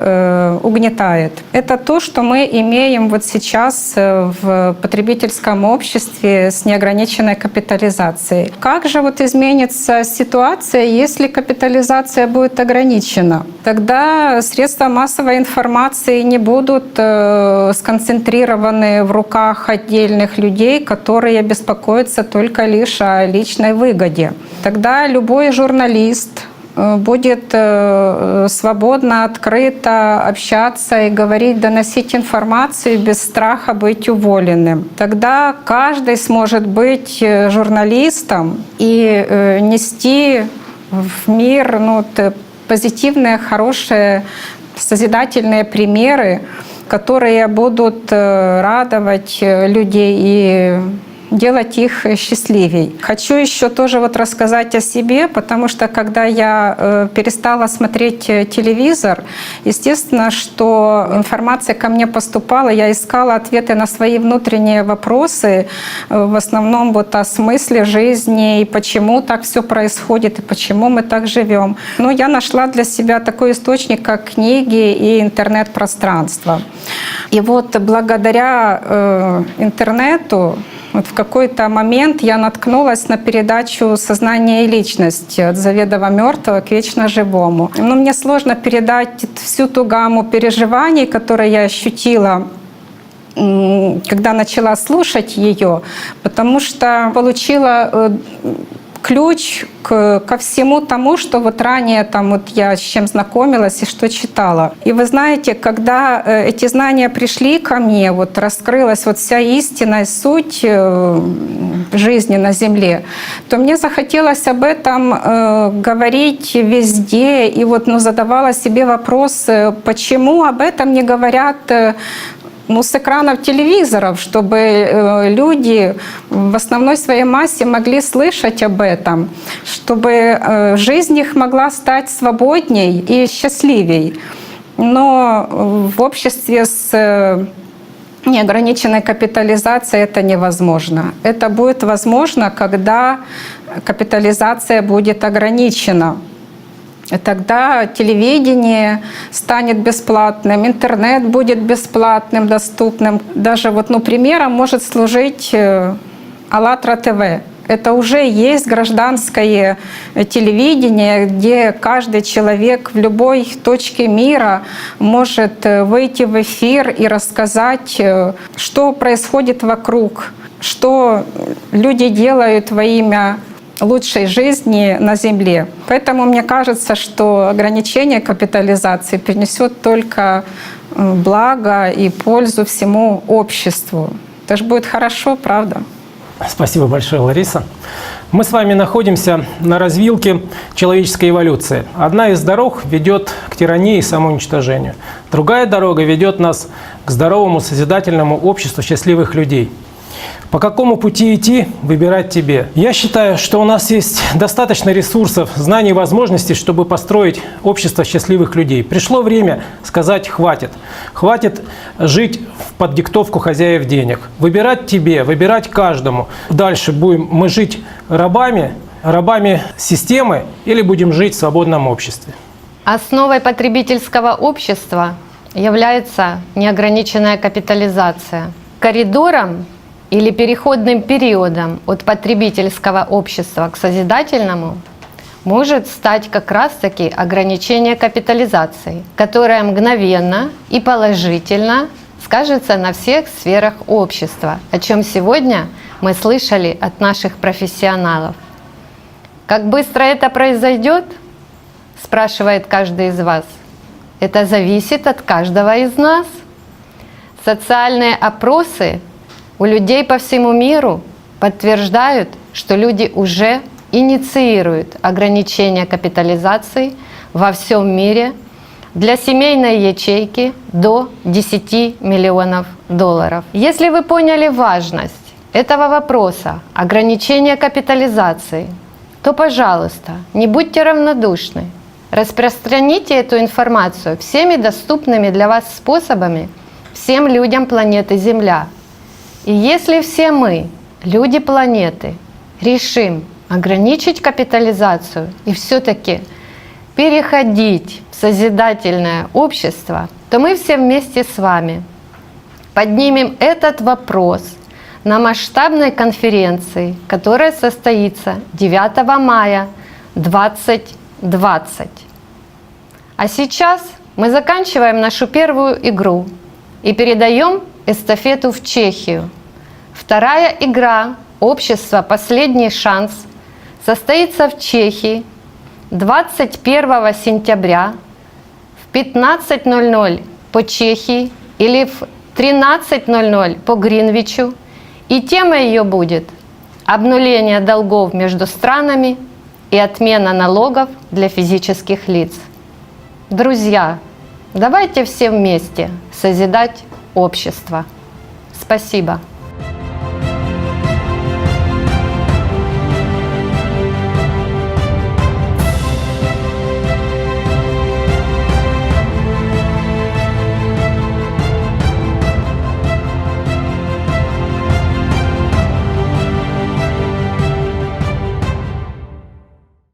угнетает. Это то, что мы имеем сейчас в потребительском обществе с неограниченной капитализацией. Как же изменится ситуация, если капитализация будет ограничена? Тогда средства массовой информации не будут сконцентрированы в руках отдельных людей, которые беспокоятся только лишь о личной выгоде. Тогда любой журналист будет свободно, открыто общаться и говорить, доносить информацию без страха быть уволенным. Тогда каждый сможет быть журналистом и нести в мир позитивные, хорошие, созидательные примеры, которые будут радовать людей и делать их счастливей. Хочу еще тоже рассказать о себе, потому что когда я перестала смотреть телевизор, естественно, что информация ко мне поступала, я искала ответы на свои внутренние вопросы, в основном о смысле жизни, и почему так все происходит, и почему мы так живем. Но я нашла для себя такой источник, как книги и интернет-пространство. И благодаря интернету в какой-то момент я наткнулась на передачу «Сознание и личность» от заведомо мертвого к вечно живому. Но мне сложно передать всю ту гамму переживаний, которые я ощутила, когда начала слушать ее, потому что получила ключ ко всему тому, что ранее я с чем знакомилась и что читала. И вы знаете, когда эти знания пришли ко мне, раскрылась вся истинная суть жизни на Земле, то мне захотелось об этом говорить везде. И задавала себе вопрос, почему об этом не говорят с экранов телевизоров, чтобы люди в основной своей массе могли слышать об этом, чтобы жизнь их могла стать свободней и счастливей. Но в обществе с неограниченной капитализацией это невозможно. Это будет возможно, когда капитализация будет ограничена. И тогда телевидение станет бесплатным, интернет будет бесплатным, доступным. Даже примером может служить АЛЛАТРА ТВ. Это уже есть гражданское телевидение, где каждый человек в любой точке мира может выйти в эфир и рассказать, что происходит вокруг, что люди делают во имя лучшей жизни на Земле. Поэтому мне кажется, что ограничение капитализации принесет только благо и пользу всему обществу. Это же будет хорошо, правда? Спасибо большое, Лариса. Мы с вами находимся на развилке человеческой эволюции. Одна из дорог ведет к тирании и самоуничтожению. Другая дорога ведет нас к здоровому созидательному обществу счастливых людей. По какому пути идти, выбирать тебе. Я считаю, что у нас есть достаточно ресурсов, знаний и возможностей, чтобы построить общество счастливых людей. Пришло время сказать «хватит». Хватит жить под диктовку хозяев денег. Выбирать тебе, выбирать каждому. Дальше будем мы жить рабами системы или будем жить в свободном обществе. Основой потребительского общества является неограниченная капитализация. Коридором или переходным периодом от потребительского общества к созидательному может стать как раз-таки ограничение капитализации, которое мгновенно и положительно скажется на всех сферах общества, о чем сегодня мы слышали от наших профессионалов. Как быстро это произойдет, спрашивает каждый из вас. Это зависит от каждого из нас. Социальные опросы у людей по всему миру подтверждают, что люди уже инициируют ограничение капитализации во всем мире для семейной ячейки до 10 миллионов долларов. Если вы поняли важность этого вопроса ограничения капитализации, то, пожалуйста, не будьте равнодушны. Распространите эту информацию всеми доступными для вас способами всем людям планеты Земля. И если все мы, люди планеты, решим ограничить капитализацию и все-таки переходить в созидательное общество, то мы все вместе с вами поднимем этот вопрос на масштабной конференции, которая состоится 9 мая 2020. А сейчас мы заканчиваем нашу первую игру и передаем эстафету в Чехию. Вторая игра «Общество. Последний шанс» состоится в Чехии 21 сентября в 15:00 по Чехии или в 13:00 по Гринвичу. И тема ее будет «Обнуление долгов между странами и отмена налогов для физических лиц». Друзья, давайте все вместе созидать общество. Спасибо.